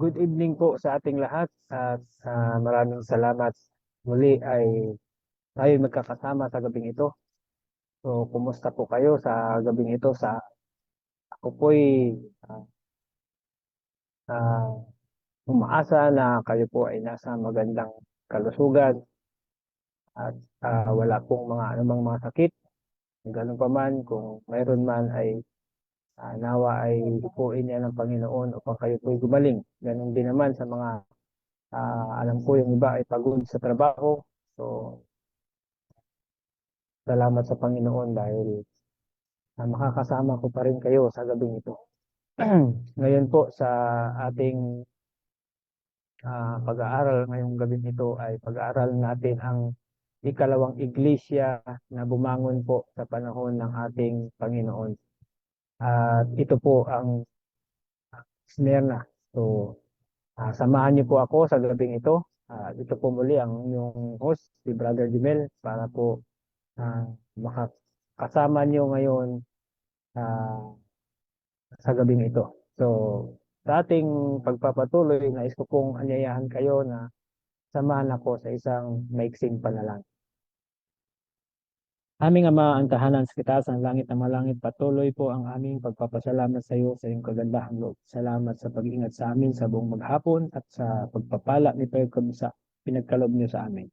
Good evening po sa ating lahat at maraming salamat. Muli ay tayo magkakasama sa gabing ito. So, kumusta po kayo sa gabing ito? Ako po'y ah, ah, umaasa na kayo po ay nasa magandang kalusugan at wala pong mga anumang mga sakit. Ganun pa man, kung mayroon man ay nawa ay ipuin niya ng Panginoon upang kayo po'y gumaling. Ganun din naman sa mga alam ko yung iba ay pagod sa trabaho. So, salamat sa Panginoon dahil makakasama ko pa rin kayo sa gabing ito. Ngayon po sa ating pag-aaral ngayong gabing ito ay pag-aaral natin ang ikalawang iglesia na bumangon po sa panahon ng ating Panginoon. At ito po ang Smyrna. So, samahan niyo po ako sa gabing ito. Ito po muli ang inyong host, si Brother Jimel, para po makakasama niyo ngayon sa gabing ito. So, sa ating pagpapatuloy, nais ko pong anyayahan kayo na samahan ako sa isang maiksing panalangin. Aming Ama, ang tahanan sa itaas ng langit na malangit, patuloy po ang aming pagpapasalamat sa iyo sa iyong kagandahang loob. Salamat sa pag-ingat sa amin sa buong maghapon at sa pagpapala ni Père sa pinagkaloob niyo sa amin.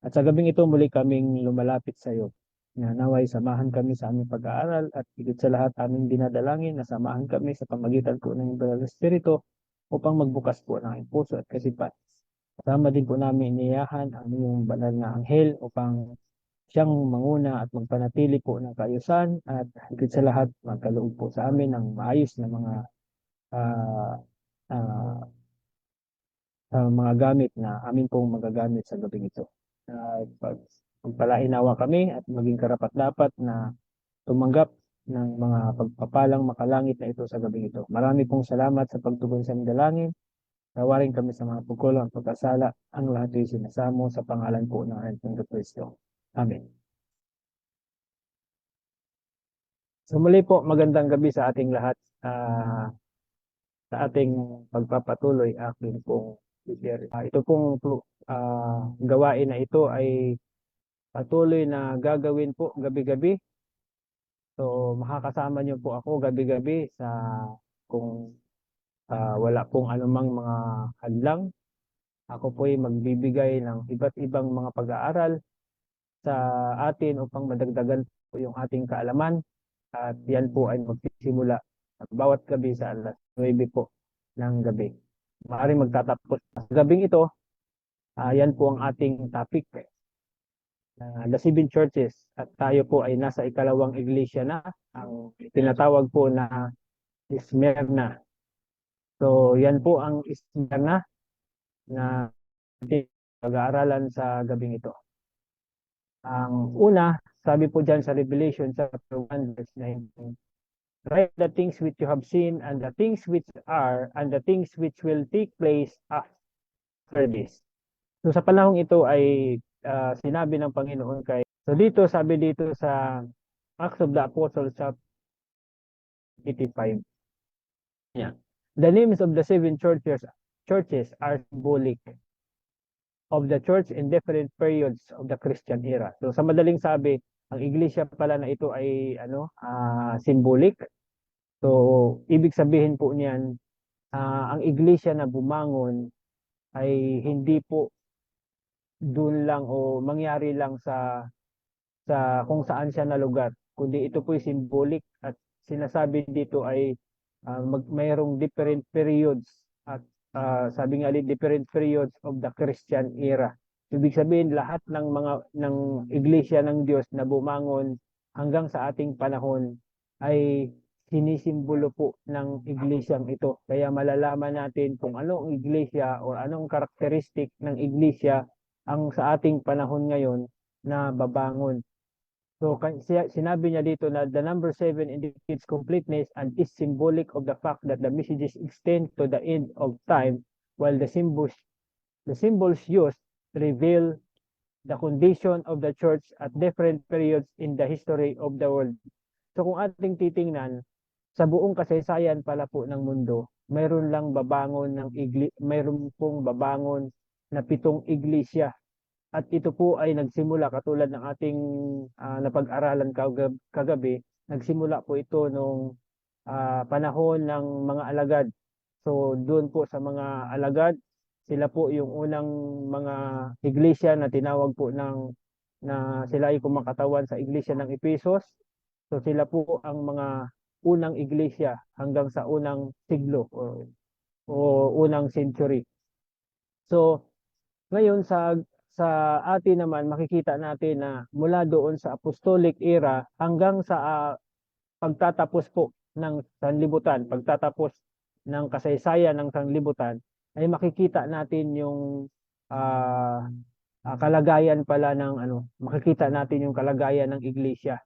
At sa gabing ito, muli kaming lumalapit sa iyo. Na naway samahan kami sa aming pag-aaral at higit sa lahat aming dinadalangin na samahan kami sa pamagitan po ng Banal na Espiritu upang magbukas po ng aming puso at kasipan. Kasama din po namin iniyahan ang inyong banal na anghel upang siyang manguna at magpanatili po ng kaayusan at higit sa lahat magkaloob po sa amin ng maayos na mga gamit na amin pong magagamit sa gabing ito. Pagpalainawa kami at maging karapat-dapat na tumanggap ng mga pagpapalang makalangit na ito sa gabing ito. Marami pong salamat sa pagtugon sa aming dalangin. Tawarin kami sa mga pagkulang at pagkasala. Ang lahat ay sinasamo sa pangalan po ng Ating Kristo. Amen. So muli po, magandang gabi sa ating lahat. Sa ating pagpapatuloy, aking pong ito pong gawain na ito ay patuloy na gagawin po gabi-gabi. So makakasama niyo po ako gabi-gabi kung wala pong anumang mga hadlang. Ako po ay magbibigay ng iba't ibang mga pag-aaral sa atin upang madagdagan po yung ating kaalaman. At yan po ay magsisimula bawat gabi sa alas 9 po ng gabi. Maaaring magtatapos sa gabing ito. Yan po ang ating topic. The Seven Churches. At tayo po ay nasa ikalawang iglesia na. Ang tinatawag po na Smyrna. So yan po ang Smyrna na pag-aaralan sa gabing ito. Ang una, sabi po dyan sa Revelation chapter 1 verse 19, write the things which you have seen and the things which are and the things which will take place after this. So sa panahong ito ay sinabi ng Panginoon kay, so dito sabi dito sa Acts of the Apostles chapter 85. Yeah. The names of the seven churches are symbolic of the church in different periods of the Christian era. So sa madaling sabi, ang iglesia pala na ito ay symbolic. So ibig sabihin po niyan, ang iglesia na bumangon ay hindi po doon lang o mangyari lang sa kung saan siya na lugar, kundi ito po ay symbolic at sinasabi dito ay mayroong different periods at sabi nga different periods of the Christian era. Ibig sabihin lahat ng iglesia ng Diyos na bumangon hanggang sa ating panahon ay sinisimbolo po ng iglesyang ito. Kaya malalaman natin kung anong iglesia o anong karakteristik ng iglesia ang sa ating panahon ngayon na babangon. So sinabi niya dito na the number 7 indicates completeness and is symbolic of the fact that the messages extend to the end of time, while the symbols used reveal the condition of the church at different periods in the history of the world. So kung ating titingnan, sa buong kasaysayan pala po ng mundo, mayroon lang babangon mayroon pong babangon na 7 iglesia. At ito po ay nagsimula katulad ng ating napag-aralan kagabi, nagsimula po ito nung panahon ng mga alagad. So doon po sa mga alagad, sila po yung unang mga iglesia na tinawag po na sila ay kumakatawan sa iglesia ng Ephesus. So sila po ang mga unang iglesia hanggang sa unang siglo o unang century. So ngayon sa atin naman makikita natin na mula doon sa apostolic era hanggang sa pagtatapos po ng sanlibutan, pagtatapos ng kasaysayan ng sanlibutan, ay makikita natin yung ah, kalagayan pala ng makikita natin yung kalagayan ng iglesia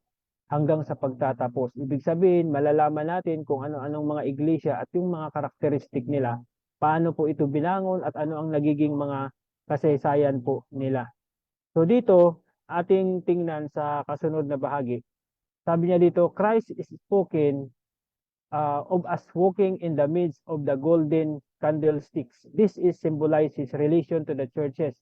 hanggang sa pagtatapos. Ibig sabihin, malalaman natin kung ano-anong mga iglesia at yung mga karakteristik nila, paano po ito binangon at ano ang nagiging mga kasaysayan po nila. So dito, ating tingnan sa kasunod na bahagi. Sabi niya dito, Christ is spoken of us walking in the midst of the golden candlesticks. This is symbolized his relation to the churches.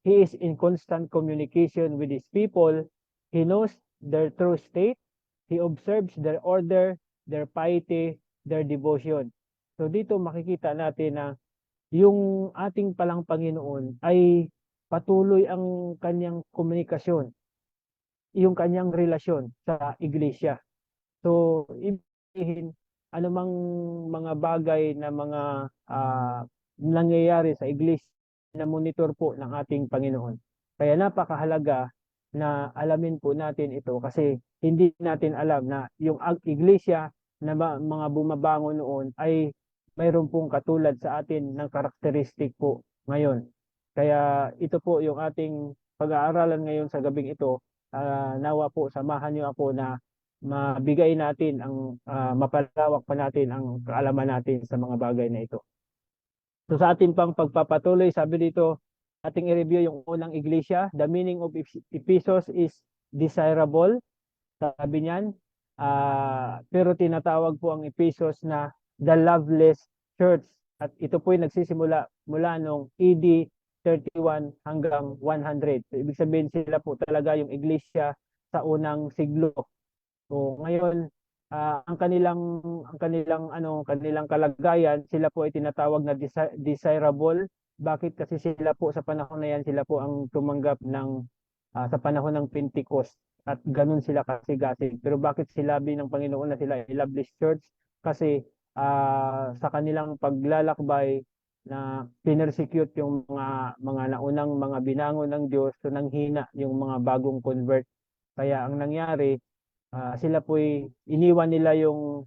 He is in constant communication with his people. He knows their true state. He observes their order, their piety, their devotion. So dito makikita natin na yung ating palang Panginoon ay patuloy ang kanyang komunikasyon, yung kanyang relasyon sa iglesia. So, ibig anumang mga bagay na mga nangyayari sa iglesia na monitor po ng ating Panginoon. Kaya napakahalaga na alamin po natin ito kasi hindi natin alam na yung iglesia na mga bumabangon noon ay mayroon pong katulad sa atin ng karakteristik po ngayon. Kaya ito po yung ating pag-aaralan ngayon sa gabing ito. Nawa po samahan niyo ako na mabigay natin mapalawak pa natin ang kaalaman natin sa mga bagay na ito. So sa ating pang pagpapatuloy, sabi dito, ating i-review yung unang iglesia. The meaning of Ephesus is desirable. Sabi niyan, pero tinatawag po ang Ephesus na the loveless church. At ito po ay nagsisimula mula nung AD 31 hanggang 100. So, ibig sabihin sila po talaga yung iglesia sa unang siglo. So ngayon ang kanilang kalagayan, sila po ay tinatawag na desirable. Bakit? Kasi sila po sa panahon na yan, sila po ang tumanggap ng sa panahon ng Pentecost at ganun sila kasigasig. Pero bakit sinabi ng Panginoon na sila ay loveless church? Kasi sa kanilang paglalakbay na pinersecute yung mga naunang mga binangon ng Diyos, so nanghina yung mga bagong convert. Kaya ang nangyari, sila po'y iniwan nila yung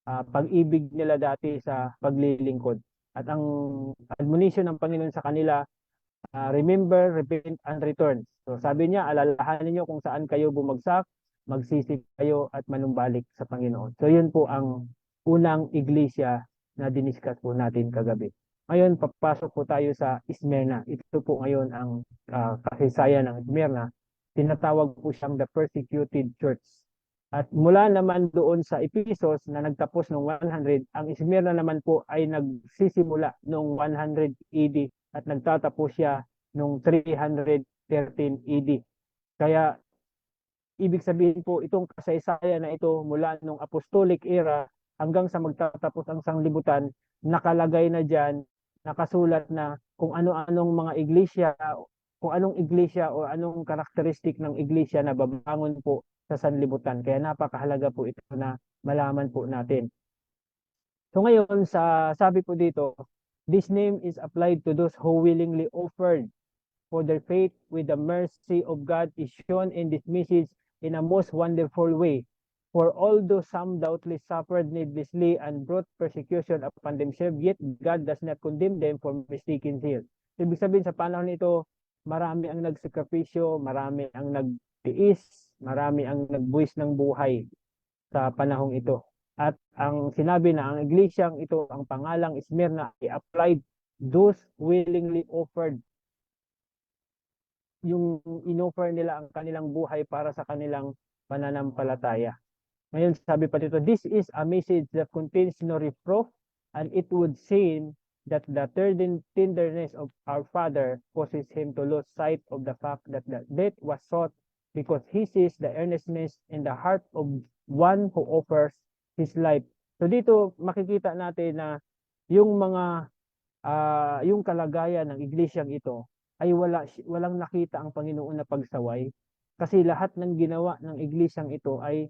pag-ibig nila dati sa paglilingkod. At ang admonition ng Panginoon sa kanila, remember, repent, and return. So sabi niya, alalahanin niyo kung saan kayo bumagsak, magsisi kayo at manumbalik sa Panginoon. So yun po ang unang iglesia na diniscuss po natin kagabi. Ngayon, papasok po tayo sa Smyrna. Ito po ngayon ang kasaysayan ng Smyrna. Tinatawag po siyang the persecuted church. At mula naman doon sa Ephesus na nagtapos ng 100, ang Smyrna naman po ay nagsisimula noong 100 AD at nagtatapos siya noong 313 AD. Kaya ibig sabihin po itong kasaysayan na ito mula noong apostolic era hanggang sa magtatapos ang sanglibutan, nakalagay na diyan, nakasulat na kung ano-anong mga iglesia, kung anong iglesia o anong karakteristik ng iglesia na babangon po sa sanlibutan. Kaya napakahalaga po ito na malaman po natin. So ngayon, sabi po dito, this name is applied to those who willingly offered for their faith with the mercy of God is shown in this message in a most wonderful way. For although some doubtless suffered needlessly and brought persecution upon themselves, yet God does not condemn them for mistaken zeal. Ibig sabihin sa panahon nito, marami ang nagsakripisyo, marami ang nagtiis, marami ang nagbuwis ng buhay sa panahong ito. At ang sinabi na ang iglesyang ito, ang pangalang Smyrna, i-applied those willingly offered. Yung inoffer nila ang kanilang buhay para sa kanilang pananampalataya. Ngayon sabi pa dito, this is a message that contains no reproof, and it would seem that the tenderness of our Father causes him to lose sight of the fact that the death was sought because he sees the earnestness in the heart of one who offers his life. So dito makikita natin na yung mga yung kalagayan ng iglesyang ito ay walang nakita ang Panginoon na pagsaway, kasi lahat ng ginawa ng iglesyang ito ay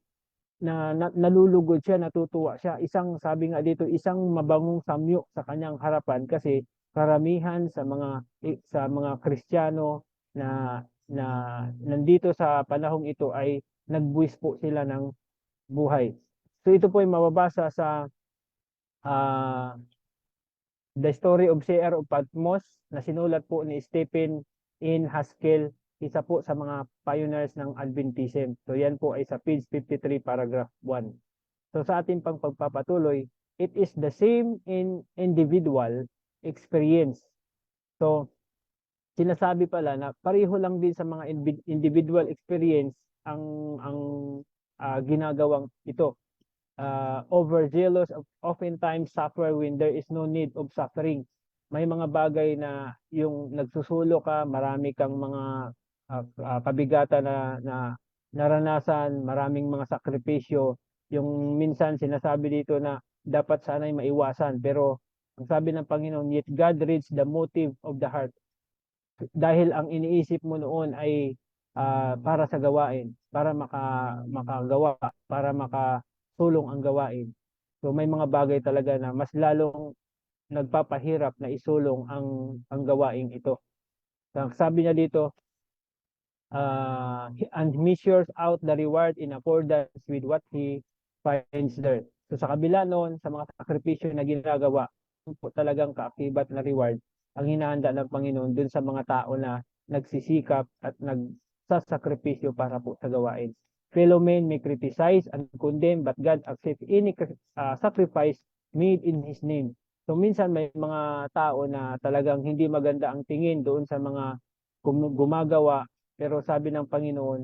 nalulugod siya, natutuwa siya. Sabi nga dito, isang mabangong samyo sa kanyang harapan, kasi karamihan sa mga Kristiyano na nandito sa panahong ito ay nagbuwis po sila ng buhay. So ito po ay mababasa sa The Story of Seer of Patmos na sinulat po ni Stephen N. Haskell, isa po sa mga pioneers ng Adventism. So yan po ay sa page 53 paragraph 1. So sa ating pang pagpapatuloy, it is the same in individual experience. So sinasabi pala na pareho lang din sa mga individual experience ang ginagawang ito. Overzealous oftentimes suffer when there is no need of suffering. May mga bagay na yung nagsusulo ka, marami kang mga kabigatan na naranasan, maraming mga sakripisyo. Yung minsan sinasabi dito na dapat sana'y maiwasan, pero ang sabi ng Panginoon, yet God reads the motive of the heart. Dahil ang iniisip mo noon ay para sa gawain, para makagawa, para sulong ang gawain. So may mga bagay talaga na mas lalong nagpapahirap na isulong ang gawaing ito. So, sabi niya dito, and measures out the reward in accordance with what he finds there. So sa kabila noon, sa mga sakripisyo na ginagawa, po talagang kaakibat na reward ang hinahanda ng Panginoon dun sa mga tao na nagsisikap at nagsasakripisyo para po sa gawain. Fellow men may criticize and condemn, but God accepts any sacrifice made in His name. So minsan may mga tao na talagang hindi maganda ang tingin doon sa mga gumagawa, pero sabi ng Panginoon,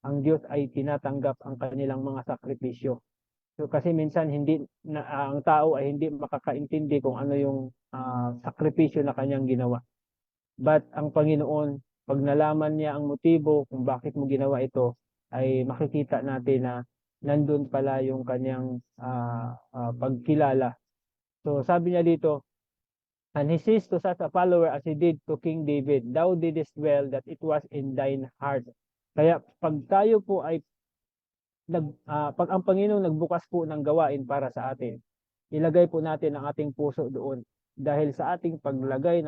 ang Diyos ay tinatanggap ang kanilang mga sakripisyo. So kasi minsan ang tao ay hindi makakaintindi kung ano yung sakripisyo na kanyang ginawa. But ang Panginoon, pag nalaman niya ang motibo kung bakit mo ginawa ito, ay makikita natin na nandun pala yung kanyang pagkilala. So sabi niya dito, and he says to such a follower as he did to King David, thou didst well that it was in thine heart. Kaya pag tayo po ay pag ang Panginoon nagbukas po ng gawain para sa atin, ilagay po natin ang ating puso doon. Dahil sa ating paglagay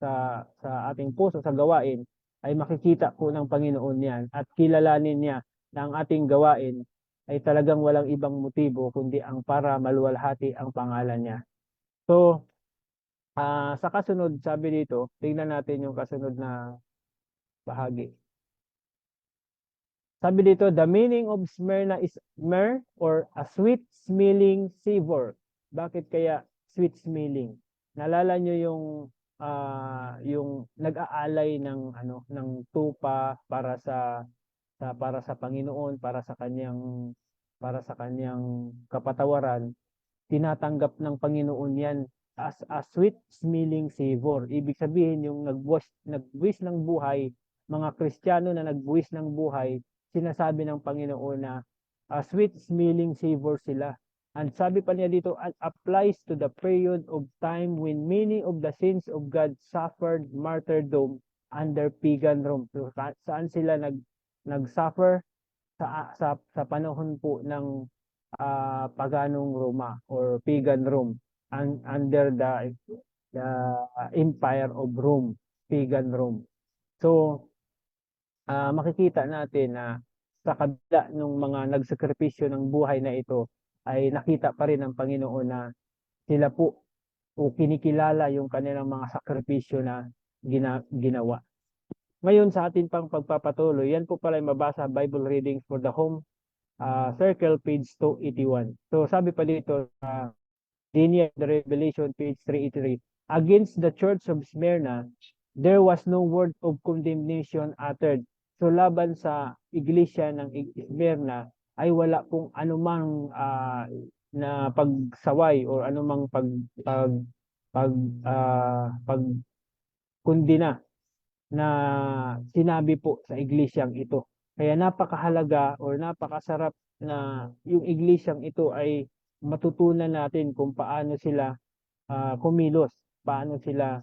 sa ating puso sa gawain, ay makikita po ng Panginoon yan at kilalanin niya na ang ating gawain ay talagang walang ibang motibo kundi ang para maluwalhati ang pangalan niya. So, sa kasunod, sabi dito, tingnan natin yung kasunod na bahagi. Sabi dito, the meaning of Smyrna is myrrh or a sweet smelling savor. Bakit kaya sweet smelling? Nalala nyo yung nag-aalay ng tupa para sa Panginoon, para sa kanyang kapatawaran. Tinatanggap ng Panginoon yan as a sweet smelling savor. Ibig sabihin yung nagbuwis ng buhay, mga Kristiyano na nagbuwis ng buhay, sinasabi ng Panginoon na sweet smelling savor sila. And sabi pa niya dito, it applies to the period of time when many of the saints of God suffered martyrdom under pagan Rome. So, saan sila nag-suffer? Sa panahon po ng paganong Roma or pagan Rome, under the empire of Rome, pagan Rome. So makikita natin na sa kabila ng mga nagsakripisyo ng buhay na ito, ay nakita pa rin ng Panginoon na sila po o kinikilala yung kanilang mga sakripisyo na ginawa. Ngayon sa atin pang pagpapatuloy, yan po pala yung mabasa Bible readings for the home circle, page 281. So sabi pa dito sa Linear Revelation, page 383, against the church of Smyrna, there was no word of condemnation uttered. So laban sa iglesia ng Smyrna ay wala pong anumang na pagsaway or anumang pag pagkundina na sinabi po sa iglesyang ito. Kaya napakahalaga or napakasarap na yung iglesyang ito ay matutunan natin kung paano sila kumilos, paano sila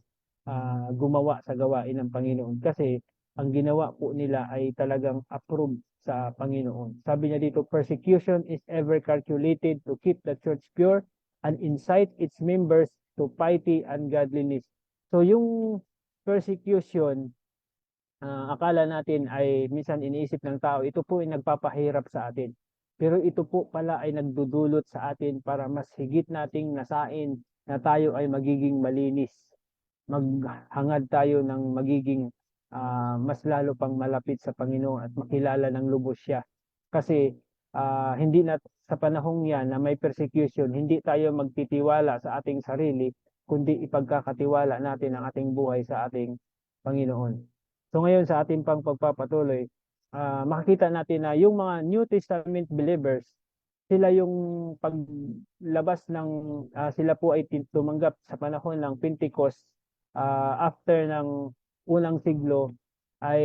gumawa sa gawain ng Panginoon. Kasi ang ginawa po nila ay talagang approved sa Panginoon. Sabi niya dito, persecution is ever calculated to keep the church pure and incite its members to piety and godliness. So yung persecution, akala natin ay minsan iniisip ng tao, ito po ay nagpapahirap sa atin. Pero ito po pala ay nagdudulot sa atin para mas higit nating nasain na tayo ay magiging malinis. Maghangad tayo ng magiging mas lalo pang malapit sa Panginoon at makilala ng lubos siya. Kasi hindi na sa panahong yan na may persecution, hindi tayo magtitiwala sa ating sarili, kundi ipagkakatiwala natin ang ating buhay sa ating Panginoon. So ngayon sa ating pang pagpapatuloy, makikita natin na yung mga New Testament believers, sila yung paglabas ng sila po ay tumanggap sa panahon ng Pentecost after ng unang siglo ay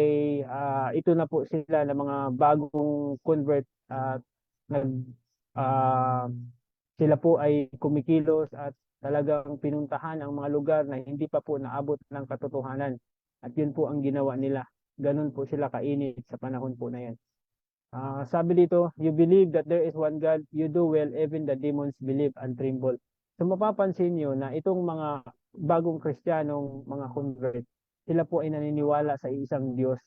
ito na po sila na mga bagong convert at sila po ay kumikilos at talagang pinuntahan ang mga lugar na hindi pa po naabot ng katotohanan. At yun po ang ginawa nila. Ganun po sila kainit sa panahon po na yan. Sabi dito, you believe that there is one God, you do well, even the demons believe and tremble. So mapapansin nyo na itong mga bagong Kristiyanong mga convert, sila po ay naniniwala sa isang Diyos.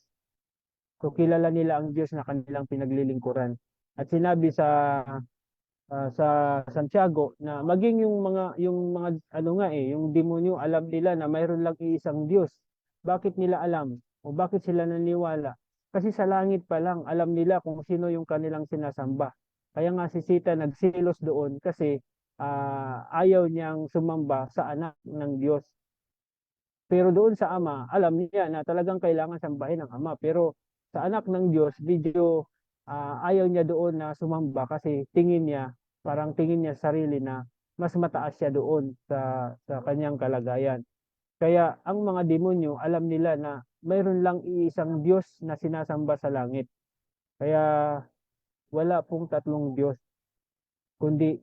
So kilala nila ang Diyos na kanilang pinaglilingkuran. At sinabi sa Santiago na maging yung mga ano nga yung demonyo alam nila na mayroon lang iisang Diyos. Bakit nila alam o bakit sila naniwala? Kasi sa langit pa lang alam nila kung sino yung kanilang sinasamba. Kaya nga si Sita nagsilos doon kasi ayaw niyang sumamba sa anak ng Diyos. Pero doon sa Ama, alam niya na talagang kailangan sambahin ng Ama. Pero sa anak ng Diyos, medyo ayaw niya doon na sumamba kasi parang tingin niya sarili na mas mataas siya doon sa kanyang kalagayan. Kaya ang mga demonyo, alam nila na mayroon lang iisang Diyos na sinasamba sa langit. Kaya wala pong tatlong Diyos, kundi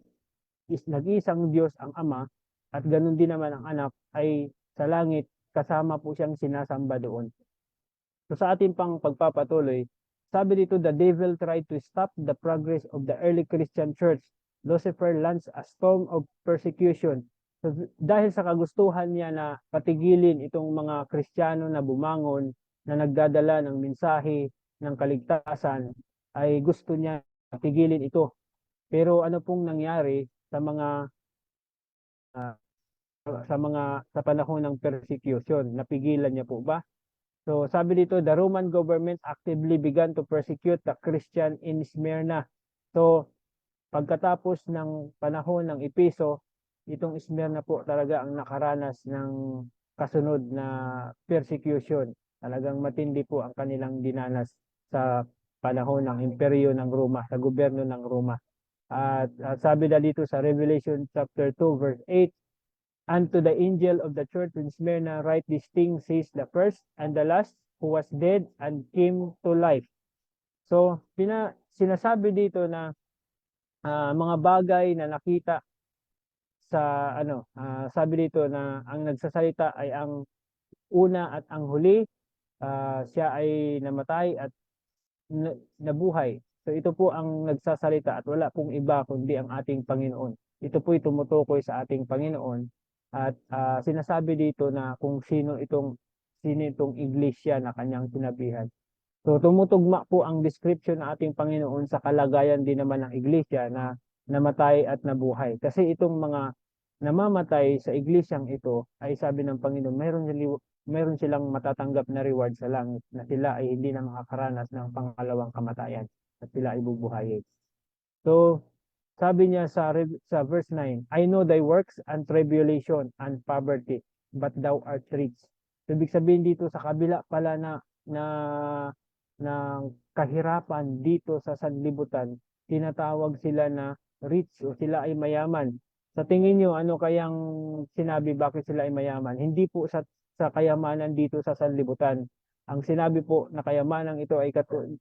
nag-iisang Diyos ang Ama at ganun din naman ang anak ay sa langit kasama po siyang sinasamba doon. So sa ating pang pagpapatuloy, sabi dito, the devil tried to stop the progress of the early Christian church. Lucifer launched a storm of persecution. So, dahil sa kagustuhan niya na patigilin itong mga Kristiyano na bumangon, na nagdadala ng mensahe ng kaligtasan, ay gusto niya patigilin ito. Pero ano pong nangyari sa sa panahon ng persecution? Napigilan niya po ba? So sabi dito, the Roman government actively began to persecute the Christian in Smyrna. So pagkatapos ng panahon ng Epeso, itong Smyrna po talaga ang nakaranas ng kasunod na persecution. Talagang matindi po ang kanilang dinanas sa panahon ng imperyo ng Roma, sa gobyerno ng Roma. At sabi na dito sa Revelation chapter 2 verse 8, and to the angel of the church in Smyrna write these things, says the first and the last, who was dead and came to life. So, sinasabi dito na mga bagay na nakita sa sabi dito na ang nagsasalita ay ang una at ang huli, siya ay namatay at nabuhay. So ito po ang nagsasalita at wala pong iba kundi ang ating Panginoon. Ito po'y tumutukoy sa ating Panginoon at sinasabi dito na kung sino itong iglesia na kanyang sinabihan. So tumutugma po ang description ng ating Panginoon sa kalagayan din naman ng iglesia na namatay at nabuhay. Kasi itong mga namamatay sa iglesyang ito ay sabi ng Panginoon, mayroon silang matatanggap na reward sa langit na sila ay hindi na makakaranas ng pangalawang kamatayan at sila ay bubuhayin. So sabi niya sa verse 9, I know thy works and tribulation and poverty, but thou art rich. So, ibig sabihin dito sa kabila pala na kahirapan dito sa sanlibutan, tinatawag sila na rich o sila ay mayaman. Sa tingin nyo, ano kayang sinabi bakit sila ay mayaman? Hindi po sa kayamanan dito sa sanlibutan. Ang sinabi po na kayamanan ito ay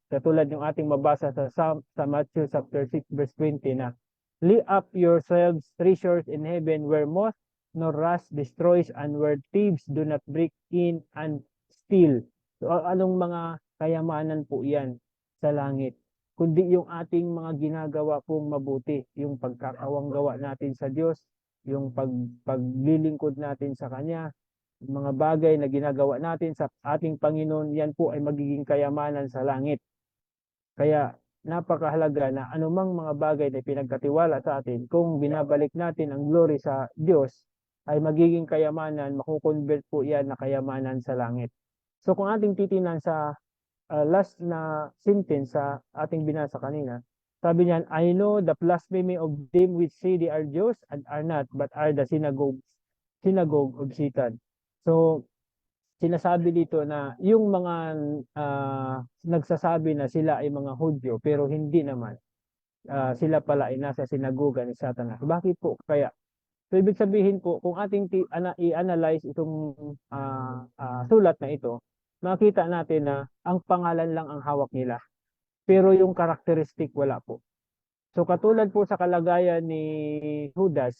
katulad ng ating mabasa sa Matthew chapter 6 verse 20 na lay up yourselves treasures in heaven where moth nor rust destroys and where thieves do not break in and steal. So, anong mga kayamanan po yan sa langit? Kundi yung ating mga ginagawa pong mabuti, yung pagkakawang gawa natin sa Diyos, yung paglilingkod natin sa Kanya, mga bagay na ginagawa natin sa ating Panginoon, yan po ay magiging kayamanan sa langit. Kaya napakahalaga na anumang mga bagay na pinagkatiwala sa atin, kung binabalik natin ang glory sa Diyos, ay magiging kayamanan, makukonvert po yan na kayamanan sa langit. So kung ating titinan sa last na sentence sa ating binasa kanina, sabi niyan, I know the blasphemy of them which say they are Jews and are not, but are the synagogue of Satan. So, sinasabi dito na yung mga nagsasabi na sila ay mga Hudyo, pero hindi naman. Sila pala ay nasa sinagoga ni Satanas. Bakit po kaya? So, ibig sabihin po, kung ating i-analyze itong sulat na ito, makita natin na ang pangalan lang ang hawak nila, pero yung karakteristik wala po. So katulad po sa kalagayan ni Judas,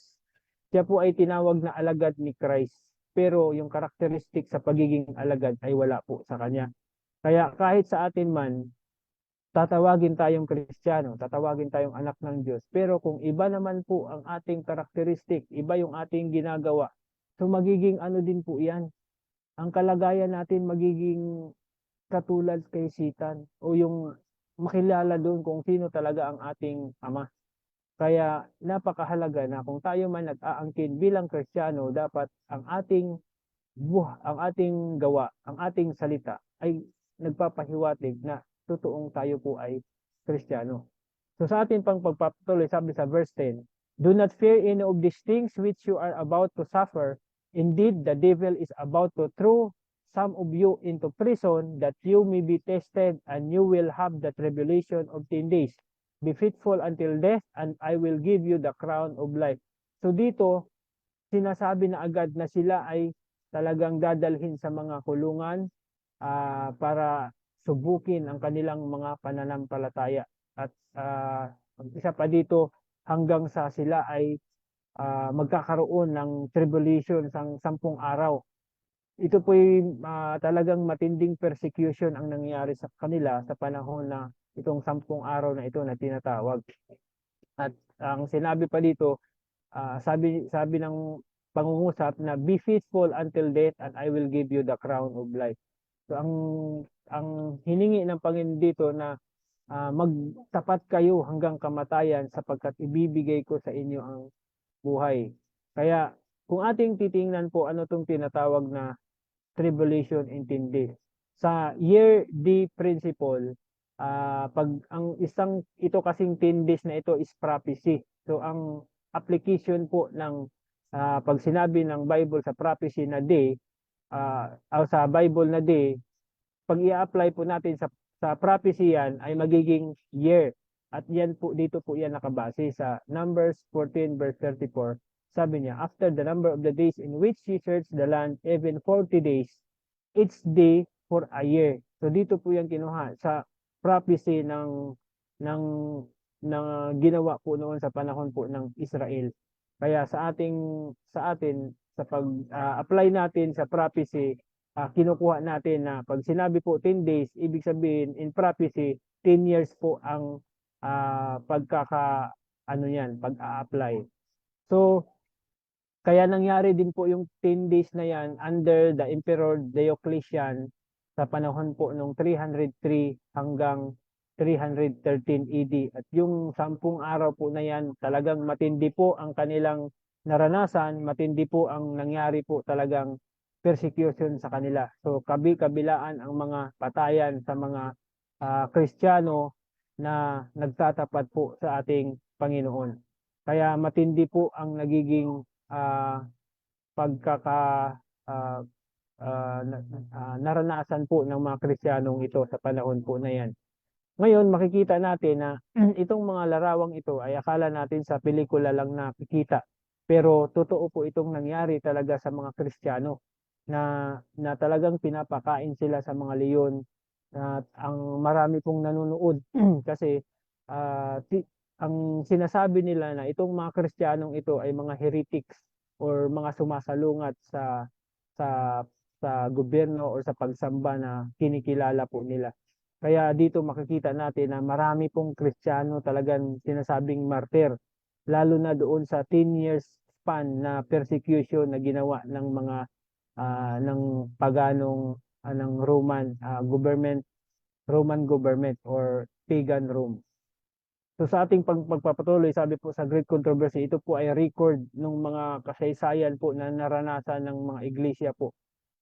siya po ay tinawag na alagad ni Christ, pero yung karakteristik sa pagiging alagad ay wala po sa kanya. Kaya kahit sa atin man, tatawagin tayong Kristiyano, tatawagin tayong anak ng Diyos, pero kung iba naman po ang ating karakteristik, iba yung ating ginagawa, so magiging ano din po yan, ang kalagayan natin magiging katulad kay Satan o yung makilala doon kung sino talaga ang ating ama. Kaya napakahalaga na kung tayo man nag-aangkin bilang Kristiyano, dapat ang ating gawa, ang ating salita ay nagpapahiwatig na totoong tayo po ay Kristiyano. So sa atin pang pagpapatuloy, sabi sa verse 10, do not fear any of these things which you are about to suffer. Indeed, the devil is about to throw some of you into prison that you may be tested, and you will have the tribulation of 10 days. Be faithful until death, and I will give you the crown of life. So dito, sinasabi na agad na sila ay talagang dadalhin sa mga kulungan para subukin ang kanilang mga pananampalataya. At isa pa dito, hanggang sa sila ay magkakaroon ng tribulation sang 10 araw. Ito po talagang matinding persecution ang nangyayari sa kanila sa panahon na itong 10 araw na ito na tinatawag. At ang sinabi pa dito, sabi ng pangungusap na be faithful until death and I will give you the crown of life. So ang hiningi ng Panginoon dito na magtapat kayo hanggang kamatayan sapagkat ibibigay ko sa inyo ang buhay. Kaya kung ating titingnan po ano itong tinatawag na tribulation in 10 days. Sa year D principle, pag ang ito kasing 10 days na ito is prophecy. So ang application po ng pag sinabi ng Bible sa prophecy na day, o sa Bible na day, pag i-apply po natin sa prophecy yan ay magiging year. At yan po, dito po yan nakabase sa Numbers 14 verse 34. Sabi niya, after the number of the days in which ye search the land, even 40 days, each day for a year. So dito po yan kinuha sa prophecy ng ginawa po noon sa panahon po ng Israel. Kaya sa atin sa pag-apply natin sa prophecy, kinukuha natin na pag sinabi po 10 days, ibig sabihin in prophecy 10 years po ang pag-a-apply. So kaya nangyari din po yung 10 days na yan under the Emperor Diocletian sa panahon po nung 303 hanggang 313 AD. At yung 10 araw po na yan, talagang matindi po ang kanilang naranasan, matindi po ang nangyari po talagang persecution sa kanila. So kabilaan ang mga patayan sa mga Kristiyano na nagtatapat po sa ating Panginoon. Kaya matindi po ang nagiging naranasan po ng mga Kristiyanong ito sa panahon po na yan. Ngayon makikita natin na itong mga larawang ito ay akala natin sa pelikula lang nakikita. Pero totoo po itong nangyari talaga sa mga Kristiyano na talagang pinapakain sila sa mga leon at ang marami pong nanonood kasi ang sinasabi nila na itong mga Kristiyanong ito ay mga heretics or mga sumasalungat sa sa gobyerno or sa pagsamba na kinikilala po nila. Kaya dito makikita natin na marami pong Kristiyano talagang sinasabing martir, lalo na doon sa 10 years span na persecution na ginawa ng mga ng paganong ng Roman government or pagan Rome. So sa ating pagpapatuloy, sabi po sa Great Controversy, ito po ay record ng mga kasaysayan po na naranasan ng mga iglesia po.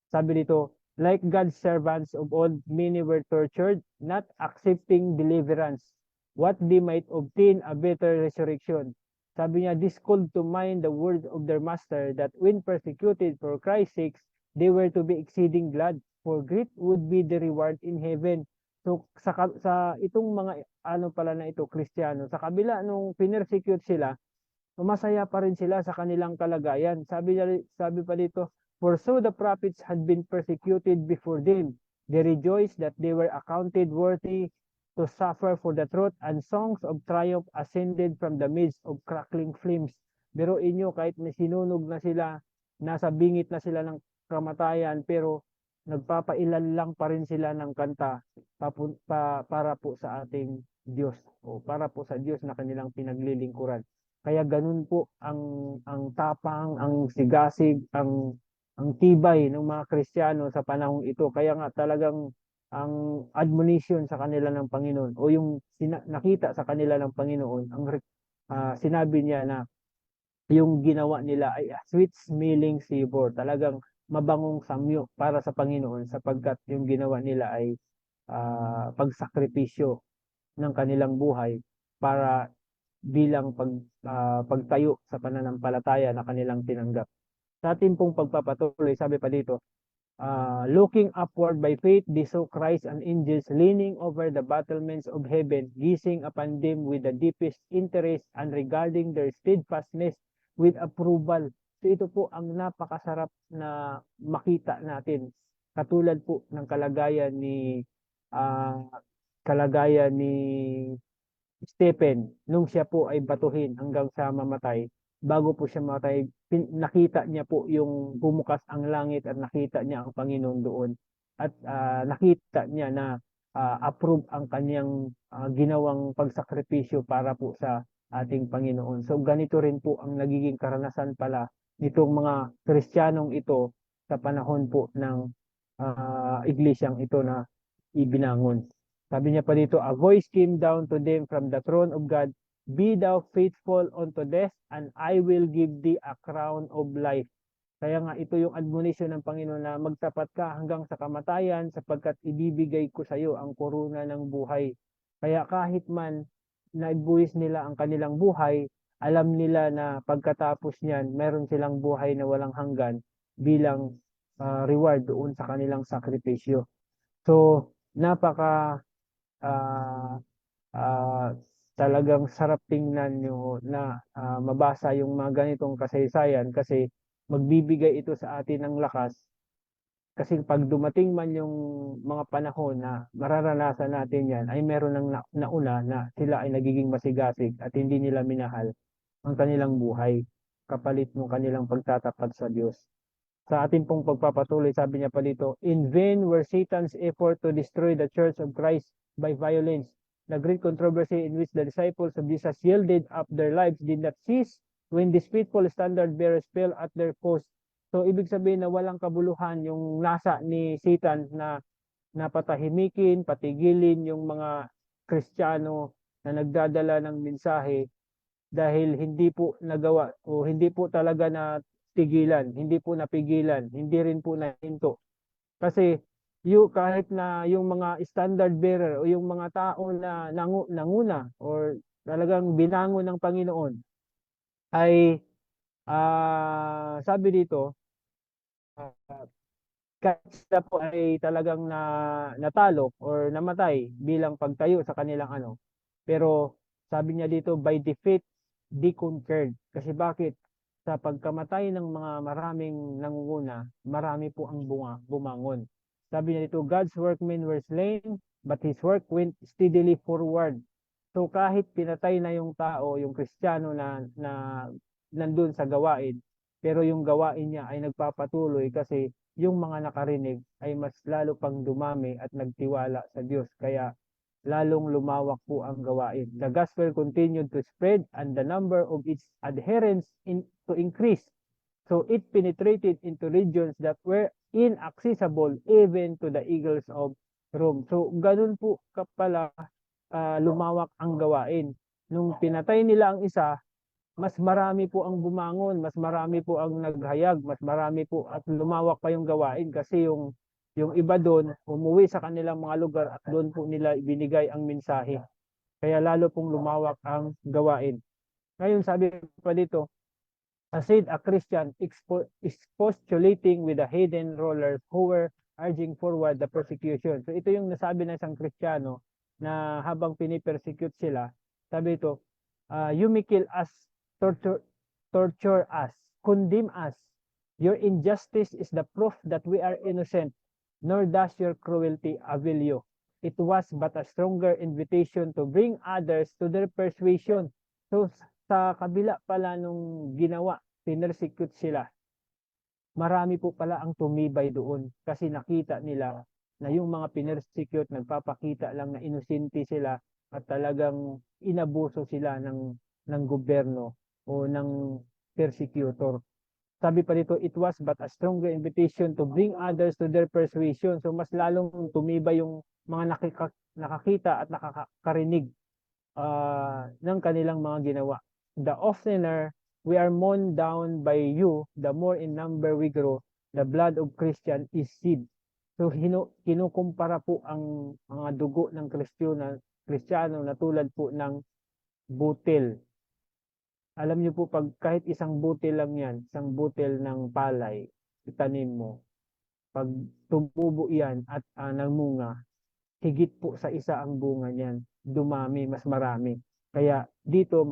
Sabi dito, like God's servants of old, many were tortured, not accepting deliverance, what they might obtain a better resurrection. Sabi niya, this called to mind the word of their master that when persecuted for Christ's sake, they were to be exceeding glad, for great would be the reward in heaven. So sa itong mga ano pala na ito, Kristiyano, sa kabila nung pinersecute sila, masaya pa rin sila sa kanilang kalagayan. Sabi pa dito, for so the prophets had been persecuted before them. They rejoiced that they were accounted worthy to suffer for the truth, and songs of triumph ascended from the midst of crackling flames. Pero inyo, kahit na sinunog na sila, nasa bingit na sila ng kamatayan, pero nagpapailan lang pa rin sila ng kanta para po sa ating Diyos o para po sa Diyos na kanilang pinaglilingkuran. Kaya ganun po ang tapang, ang sigasig, ang tibay ng mga Kristiyano sa panahong ito. Kaya nga talagang ang admonition sa kanila ng Panginoon o yung nakita sa kanila ng Panginoon, sinabi niya na yung ginawa nila ay sweet smelling savor, talagang mabangong samyo para sa Panginoon sapagkat yung ginawa nila ay pagsakripisyo ng kanilang buhay para bilang pagtayo sa pananampalataya na kanilang tinanggap. Sa ating pong pagpapatuloy, sabi pa dito, looking upward by faith, they saw Christ and angels leaning over the battlements of heaven, gazing upon them with the deepest interest and regarding their steadfastness with approval. So ito po ang napakasarap na makita natin. Katulad po ng uh, kalagayan ni Stephen nung siya po ay batuhin hanggang sa mamatay. Bago po siya mamatay, nakita niya po yung bumukas ang langit at nakita niya ang Panginoon doon. At nakita niya na approve ang kanyang ginawang pagsakripisyo para po sa ating Panginoon. So ganito rin po ang nagiging karanasan pala nitong mga Kristiyanong ito sa panahon po ng iglesyang ito na ibinangon. Sabi niya pa dito, a voice came down to them from the throne of God, be thou faithful unto death, and I will give thee a crown of life. Kaya nga ito yung admonition ng Panginoon na magtapat ka hanggang sa kamatayan sapagkat ibibigay ko sa iyo ang korona ng buhay. Kaya kahit man nagbuwis nila ang kanilang buhay, alam nila na pagkatapos niyan, meron silang buhay na walang hanggan bilang reward doon sa kanilang sakripisyo. So, napaka ah, ah, talagang sarap tingnan nyo na mabasa yung mga ganitong kasaysayan kasi magbibigay ito sa atin ng lakas kasi pag dumating man yung mga panahon na mararanasan natin yan ay meron ng nauna na sila ay nagiging masigasig at hindi nila minahal ang kanilang buhay kapalit ng kanilang pagtatapat sa Diyos. Sa ating pong pagpapatuloy, sabi niya pa dito, in vain were Satan's effort to destroy the church of Christ by violence. The great controversy in which the disciples of Jesus yielded up their lives did not cease when these faithful standard bearers fell at their post. So, ibig sabihin na walang kabuluhan yung nasa ni Satan na napatahimikin, patigilin yung mga Kristiyano na nagdadala ng mensahe dahil hindi po nagawa o hindi po talaga na tigilan, hindi po napigilan, hindi rin po nahinto. Kasi kahit na yung mga standard bearer o yung mga tao na nanguna or talagang binangon ng Panginoon ay sabi dito, kahit sila po ay talagang natalo or namatay bilang pagtayo sa kanilang ano. Pero sabi niya dito, by defeat, they conquered. Kasi bakit? Sa pagkamatay ng mga maraming nangunguna, marami po ang bumangon. Sabi niya dito, God's workmen were slain, but His work went steadily forward. So kahit pinatay na yung tao, yung Kristiyano na nandun sa gawain, pero yung gawain niya ay nagpapatuloy kasi yung mga nakarinig ay mas lalo pang dumami at nagtiwala sa Diyos. Kaya lalong lumawak po ang gawain. The gospel continued to spread and the number of its adherents to increase. So it penetrated into regions that were inaccessible even to the eagles of Rome. So ganun po kapala lumawak ang gawain. Nung pinatay nila ang isa, mas marami po ang bumangon, mas marami po ang naghayag, mas marami po at lumawak pa yung gawain kasi yung iba doon umuwi sa kanilang mga lugar at doon po nila ibinigay ang mensahe. Kaya lalo pong lumawak ang gawain. Ngayon sabi pa dito, said a Christian expostulating with the hidden rollers who were urging forward the persecution. So ito yung nasabi ng isang Kristiyano na habang pinipersecute sila, sabi ito, you may kill us, torture us, condemn us. Your injustice is the proof that we are innocent, nor does your cruelty avail you. It was but a stronger invitation to bring others to their persuasion. So sa kabila pala nung ginawa, pinersecute sila, marami po pala ang tumibay doon kasi nakita nila na yung mga pinersecute nagpapakita lang na inosente sila at talagang inabuso sila ng gobyerno o ng persecutor. Sabi pa dito, it was but a stronger invitation to bring others to their persuasion. So mas lalong tumibay yung mga nakakita at nakakarinig ng kanilang mga ginawa. The oftener we are mown down by you, the more in number we grow. The blood of Christian is seed. So kinukumpara po ang mga dugo ng Kristiyano na tulad po ng butil. Alam niyo po pag kahit isang butil lang yan, isang butil ng palay, itanim mo, pag tumubo yan at namunga, higit po sa isa ang bunga niyan, dumami, mas marami. Kaya dito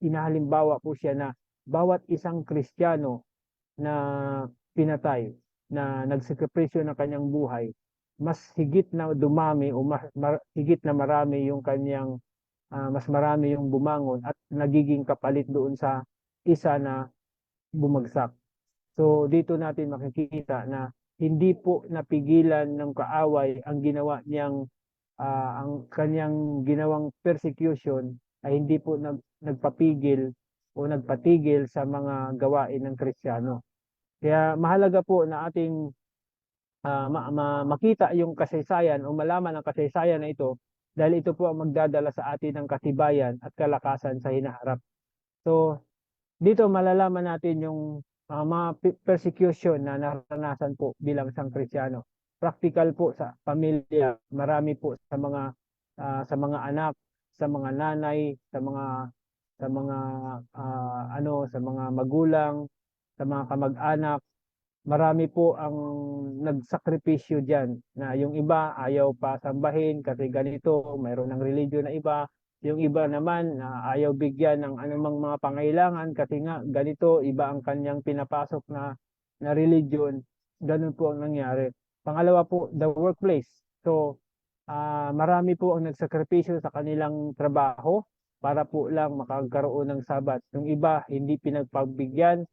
inahalimbawa po siya na bawat isang Kristiyano na pinatay, na nagsakripisyo ng kanyang buhay, mas higit na dumami o higit na marami yung kanyang mas marami yung bumangon at nagiging kapalit doon sa isa na bumagsak. So dito natin makikita na hindi po napigilan ng kaaway ang ginawa niyang ang kanyang ginawang persecution ay hindi po nagpapigil o nagpatigil sa mga gawain ng Kristiyano. Kaya mahalaga po na ating makita yung kasaysayan o malaman ang kasaysayan na ito dahil ito po ang magdadala sa atin ng katibayan at kalakasan sa hinaharap. So, dito malalaman natin yung mga persecution na naranasan po bilang isang Kristiyano. Practical po sa pamilya, marami po sa mga anak, sa mga nanay, sa mga magulang, sa mga kamag-anak, marami po ang nagsakripisyo diyan na yung iba ayaw pa sambahin kasi ganito, mayroon ng religion na iba, yung iba naman na ayaw bigyan ng anumang mga pangailangan kasi nga ganito, iba ang kanyang pinapasok na religion, ganun po ang nangyari. Pangalawa po, the workplace. So, marami po ang nagsakripisyo sa kanilang trabaho para po lang makagkaroon ng sabat. Yung iba hindi pinagpagbigyan.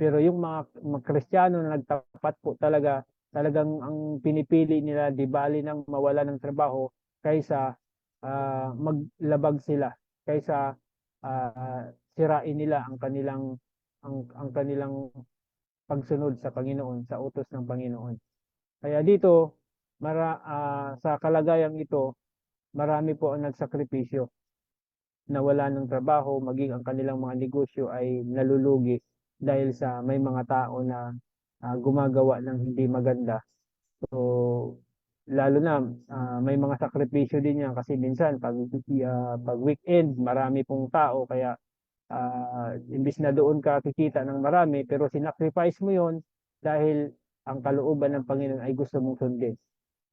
Pero yung mga Kristiyano na nagtapat po talagang ang pinipili nila di bali nang mawala ng trabaho kaysa maglabag sila, kaysa sirain nila ang kanilang pagsunod sa Panginoon, sa utos ng Panginoon. Kaya dito sa kalagayang ito, marami po ang nagsakripisyo na wala ng trabaho, maging ang kanilang mga negosyo ay nalulugi dahil sa may mga tao na gumagawa ng hindi maganda. So, lalo na may mga sakripisyo din yan kasi minsan pag weekend, marami pong tao kaya imbis na doon ka kikita ng marami pero sinacrifice mo yon dahil ang kalooban ng Panginoon ay gusto mong sundin.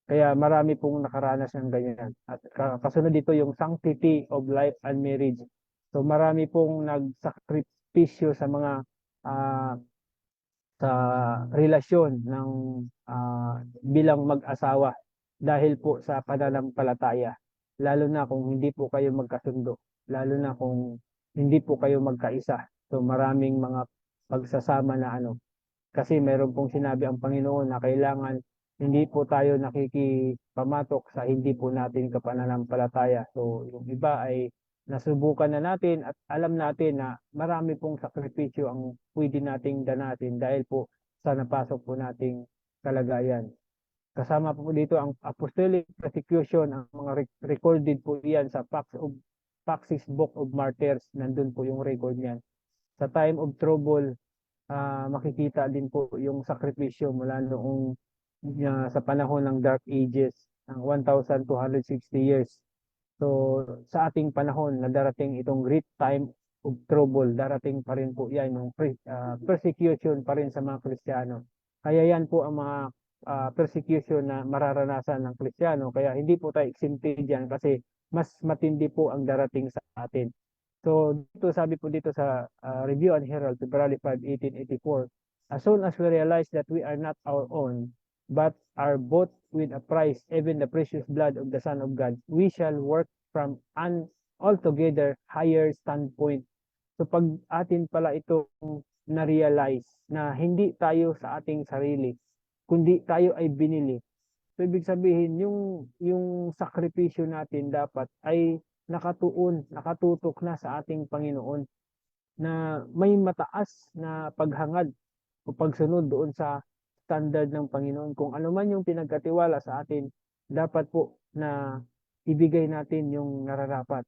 Kaya marami pong nakaranas ng ganyan. At kasunod dito yung sanctity of life and marriage. So marami pong nagsakripisyo sa mga ah, sa relasyon ng bilang mag-asawa dahil po sa pananampalataya. Lalo na kung hindi po kayo magkasundo, lalo na kung hindi po kayo magkaisa. So maraming mga pagsasama na kasi meron pong sinabi ang Panginoon na kailangan hindi po tayo nakikipamatok sa hindi po natin kapananampalataya. So yung iba ay nasubukan na natin at alam natin na marami pong sakripisyo ang pwede nating danasin dahil po sa napasok po nating kalagayan. Kasama po dito ang apostolic persecution, ang mga recorded po yan sa Paxis Book of Martyrs, nandun po yung record niyan. Sa time of trouble, makikita din po yung sakripisyo mula noong sa panahon ng Dark Ages, ng 1,260 years. So, sa ating panahon na darating itong great time of trouble, darating pa rin po yan, yung persecution pa rin sa mga Kristiyano. Kaya yan po ang mga persecution na mararanasan ng Kristiyano. Kaya hindi po tayo exempted dyan kasi mas matindi po ang darating sa atin. So, dito sabi po dito sa Review and Herald, February 5, 1884, as soon as we realize that we are not our own, but are bought with a price, even the precious blood of the Son of God, we shall work from an altogether higher standpoint. So pag atin pala itong na-realize na hindi tayo sa ating sarili, kundi tayo ay binili. So ibig sabihin, yung sakripisyo natin dapat ay nakatutok na sa ating Panginoon na may mataas na paghangad o pagsunod doon sa standard ng Panginoon. Kung ano man yung pinagkatiwala sa atin, dapat po na ibigay natin yung nararapat.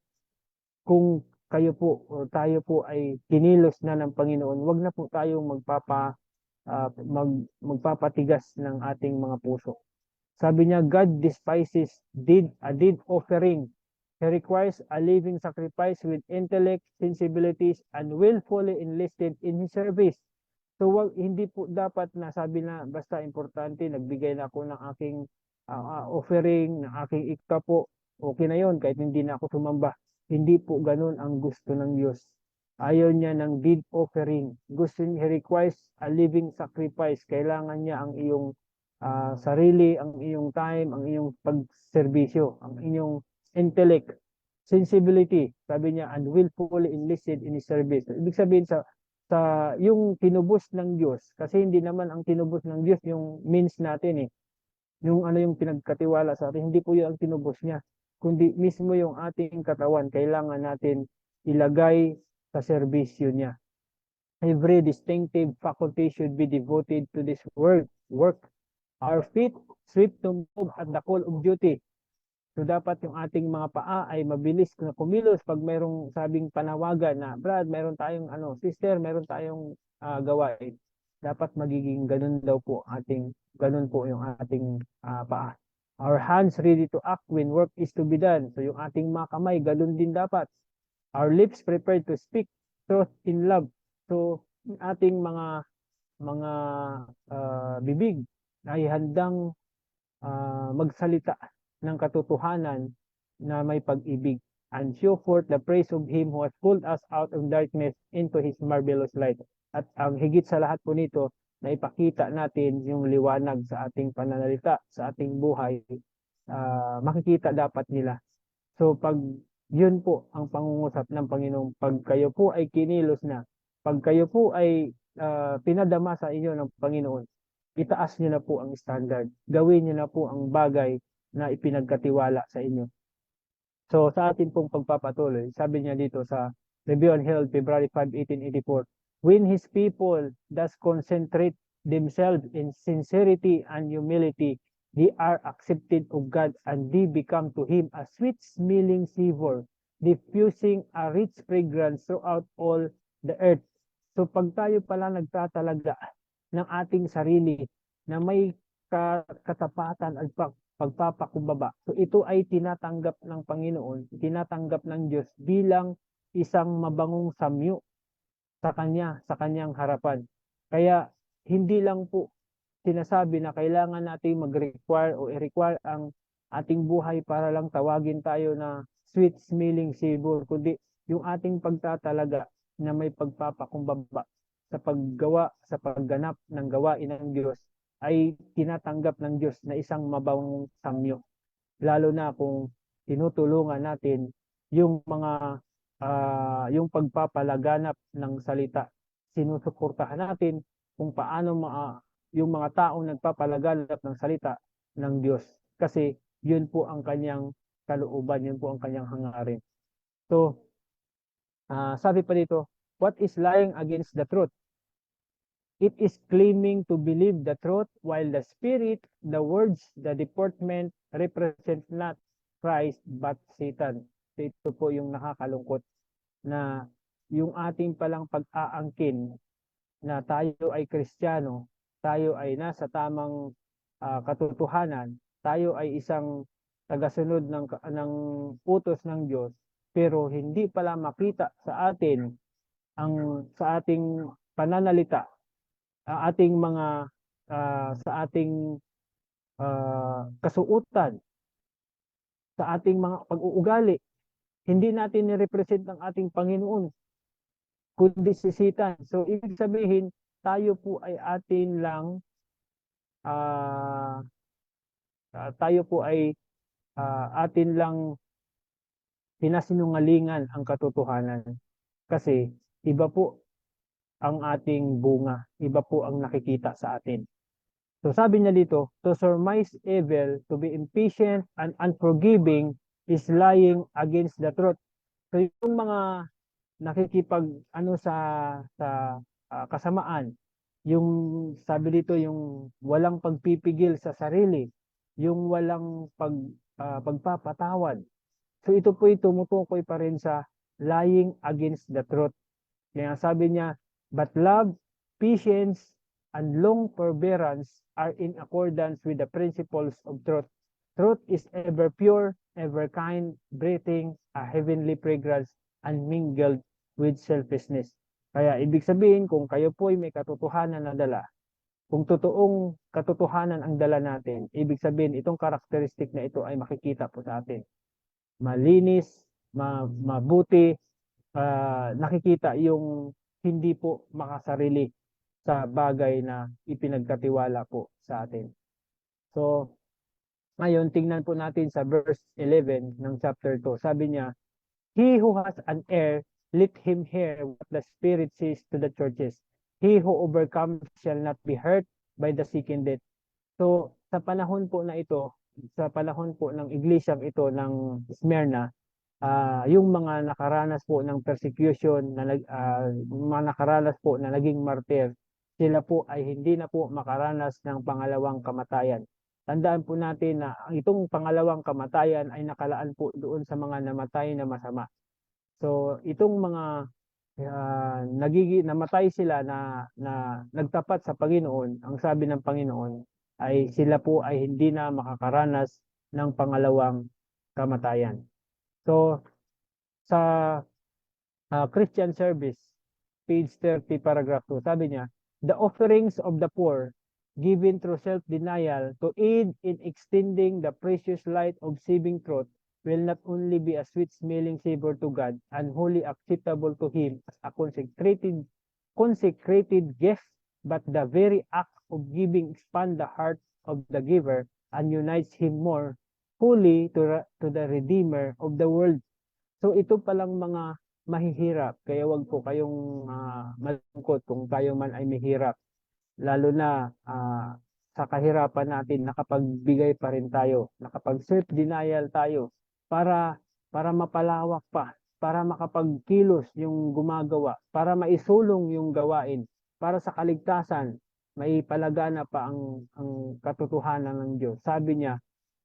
Kung kayo po o tayo po ay kinilos na ng Panginoon, wag na po tayong magpapatigas ng ating mga puso. Sabi niya, God despises a deed offering. He requires a living sacrifice with intellect, sensibilities, and willfully enlisted in His service. So hindi po dapat na sabi na basta importante, nagbigay na ako ng aking offering, ng aking ikta po, okay na yon kahit hindi na ako sumamba. Hindi po ganun ang gusto ng Diyos. Ayaw niya ng deed offering. Gusto niya, He requires a living sacrifice. Kailangan niya ang iyong sarili, ang iyong time, ang iyong pagserbisyo, ang inyong intellect, sensibility, sabi niya, and willfully enlisted in His service. Ibig sabihin sa yung tinubos ng Diyos, kasi hindi naman ang tinubos ng Diyos yung means natin yung yung pinagkatiwala sa atin, hindi po yun ang tinubos niya, kundi mismo yung ating katawan, kailangan natin ilagay sa serbisyo niya. Every distinctive faculty should be devoted to this work. Our feet swift to move at the call of duty. So dapat yung ating mga paa ay mabilis na kumilos pag mayroong sabing panawagan na, Brad, mayroon tayong sister, mayroon tayong gawain. Dapat magiging ganun daw po ganun po yung ating paa. Our hands ready to act when work is to be done. So yung ating mga kamay, ganun din dapat. Our lips prepared to speak truth in love. So yung ating mga bibig ay handang magsalita ng katotohanan na may pag-ibig and show forth the praise of Him who has pulled us out of darkness into His marvelous light. At ang higit sa lahat po nito, na ipakita natin yung liwanag sa ating pananalita, sa ating buhay, makikita dapat nila. So pag yun po ang pangungusap ng Panginoon, pag kayo po ay kinilos na, pag kayo po ay pinadama sa inyo ng Panginoon, itaas nyo na po ang standard. Gawin nyo na po ang bagay na ipinagkatiwala sa inyo. So sa atin pong pagpapatuloy, sabi niya dito sa Review and Herald, February 5, 1884, when His people thus concentrate themselves in sincerity and humility, they are accepted of God and they become to Him a sweet-smelling savor, diffusing a rich fragrance throughout all the earth. So pag tayo pala nagtatalaga ng ating sarili na may katapatan at pagpapakumbaba. So ito ay tinatanggap ng Panginoon, tinatanggap ng Diyos bilang isang mabangong samyo sa kanyang harapan. Kaya hindi lang po sinasabi na kailangan nating mag-require o i-require ang ating buhay para lang tawagin tayo na sweet smelling savor, kundi yung ating pagtatalaga na may pagpapakumbaba sa paggawa, sa pagganap ng gawain ng Diyos ay tinatanggap ng Diyos na isang mabawang samyo. Lalo na kung tinutulungan natin yung mga yung pagpapalaganap ng salita. Sinusuportahan natin kung paano yung mga taong nagpapalaganap ng salita ng Diyos. Kasi yun po ang kanyang kalooban, yun po ang kanyang hangarin. So, sabi pa dito, what is lying against the truth? It is claiming to believe the truth while the spirit, the words, the deportment represent not Christ but Satan. So ito po yung nakakalungkot na yung ating palang pag-aangkin na tayo ay Kristiyano, tayo ay nasa tamang katotohanan, tayo ay isang tagasunod ng utos ng Diyos, pero hindi pala makita sa atin sa ating pananalita, ating mga sa ating kasuotan, sa ating mga pag-uugali. Hindi natin ni-represent ang ating Panginoon, kundi si Satan. So, ibig sabihin, tayo po ay atin lang pinasinungalingan ang katotohanan. Kasi, iba po ang ating bunga. Iba po ang nakikita sa atin. So sabi niya dito, to surmise evil, to be impatient and unforgiving is lying against the truth. So yung mga nakikipag sa kasamaan, yung sabi dito yung walang pagpipigil sa sarili, yung walang pagpapatawad. So ito po tumutukoy pa rin sa lying against the truth. Kaya sabi niya, but love, patience, and long forbearance are in accordance with the principles of truth. Truth is ever pure, ever kind, breathing a heavenly fragrance, and mingled with selfishness. Kaya ibig sabihin, kung kayo po ay may katotohanan na dala, kung totoong katotohanan ang dala natin, ibig sabihin, itong karakteristik na ito ay makikita po sa atin. Malinis, mabuti, nakikita yung hindi po makasarili sa bagay na ipinagkatiwala po sa atin. So, ngayon, tingnan po natin sa verse 11 ng chapter 2. Sabi niya, he who has an ear, let him hear what the Spirit says to the churches. He who overcomes shall not be hurt by the second death. So, sa panahon po na ito, sa panahon po ng iglesyang ito ng Smyrna, yung mga nakaranas po ng persecution, mga nakaranas po na naging martir, sila po ay hindi na po makaranas ng pangalawang kamatayan. Tandaan po natin na itong pangalawang kamatayan ay nakalaan po doon sa mga namatay na masama. So itong mga namatay sila na nagtapat sa Panginoon, ang sabi ng Panginoon ay sila po ay hindi na makakaranas ng pangalawang kamatayan. So sa Christian Service, page 30, paragraph 2, sabi niya, the offerings of the poor given through self-denial to aid in extending the precious light of saving truth will not only be a sweet-smelling savor to God and wholly acceptable to Him as a consecrated gift, but the very act of giving expands the heart of the giver and unites him more fully to the Redeemer of the world. So ito palang mga mahihirap, kaya wag po kayong malungkot kung tayo man ay mahirap. Lalo na sa kahirapan natin, nakapagbigay pa rin tayo, nakapag-self-denial tayo para mapalawak pa, para makapagkilos yung gumagawa, para maisulong yung gawain, para sa kaligtasan, may palagana pa ang katotohanan ng Diyos. Sabi niya,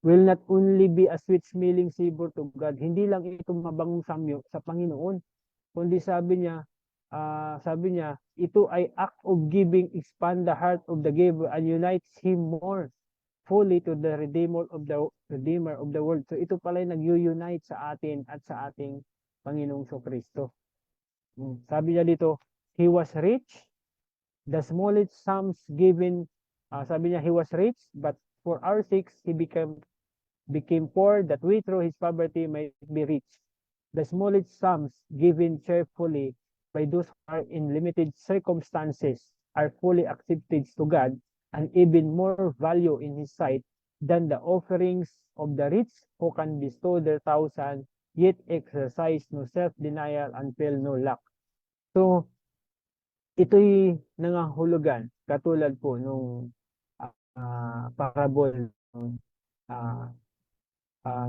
will not only be a sweet-smelling savor to God. Hindi lang ito mabangong samyo sa Panginoon, kundi sabi niya, ito ay act of giving, expand the heart of the giver and unites him more fully to the Redeemer of the world. So ito pala yung nag-unite sa atin at sa ating Panginoong Kristo. Sabi niya dito, he was rich, the smallest sums given Sabi niya, he was rich, but for our sakes, he became poor, that we through his poverty might be rich. The smallest sums given cheerfully by those who are in limited circumstances are fully accepted to God and even more value in his sight than the offerings of the rich who can bestow their thousand, yet exercise no self-denial and feel no lack. So, ito'y nangangahulugan katulad po nung parable ng ah,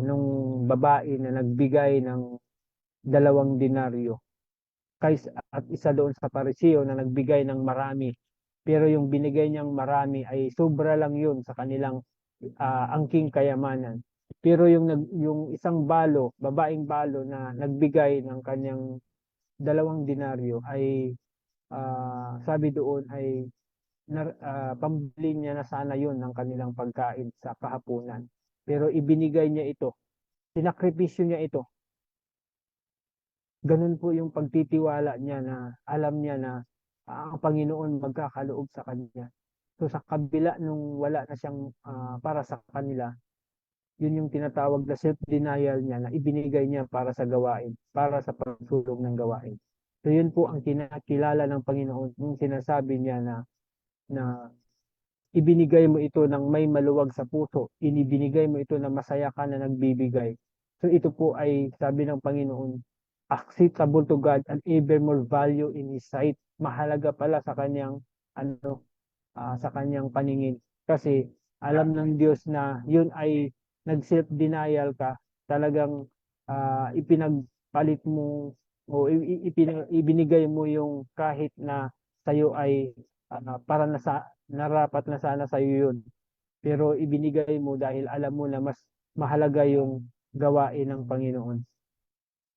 nung babae na nagbigay ng 2 denaryo kaysa at isa doon sa Pariseo na nagbigay ng marami. Pero yung binigay niyang marami ay sobra lang yun sa kanilang angking kayamanan. Pero yung isang babaeng balo na nagbigay ng kanyang 2 denaryo ay sabi doon ay pambili niya na sana yun ng kanilang pagkain sa kahapunan. Pero ibinigay niya ito, sinakripisyo niya ito. Ganun po yung pagtitiwala niya na alam niya na ang Panginoon magkakaloob sa kanya. So sa kabila nung wala na siyang para sa kanila, yun yung tinatawag na self-denial niya na ibinigay niya para sa gawain, para sa pagsulong ng gawain. So yun po ang kinakilala ng Panginoon nung sinasabi niya na ibinigay mo ito ng may maluwag sa puso, inibinigay mo ito na masaya ka na nagbibigay. So ito po ay sabi ng Panginoon, acceptable to God and ever more value in His sight. Mahalaga pala sa kanyang sa kanyang paningin. Kasi alam ng Diyos na yun ay nag-self-denial ka, talagang ipinagpalit mo o ibinigay mo yung kahit na sa'yo ay para narapat na sana sa'yo yun. Pero ibinigay mo dahil alam mo na mas mahalaga yung gawain ng Panginoon.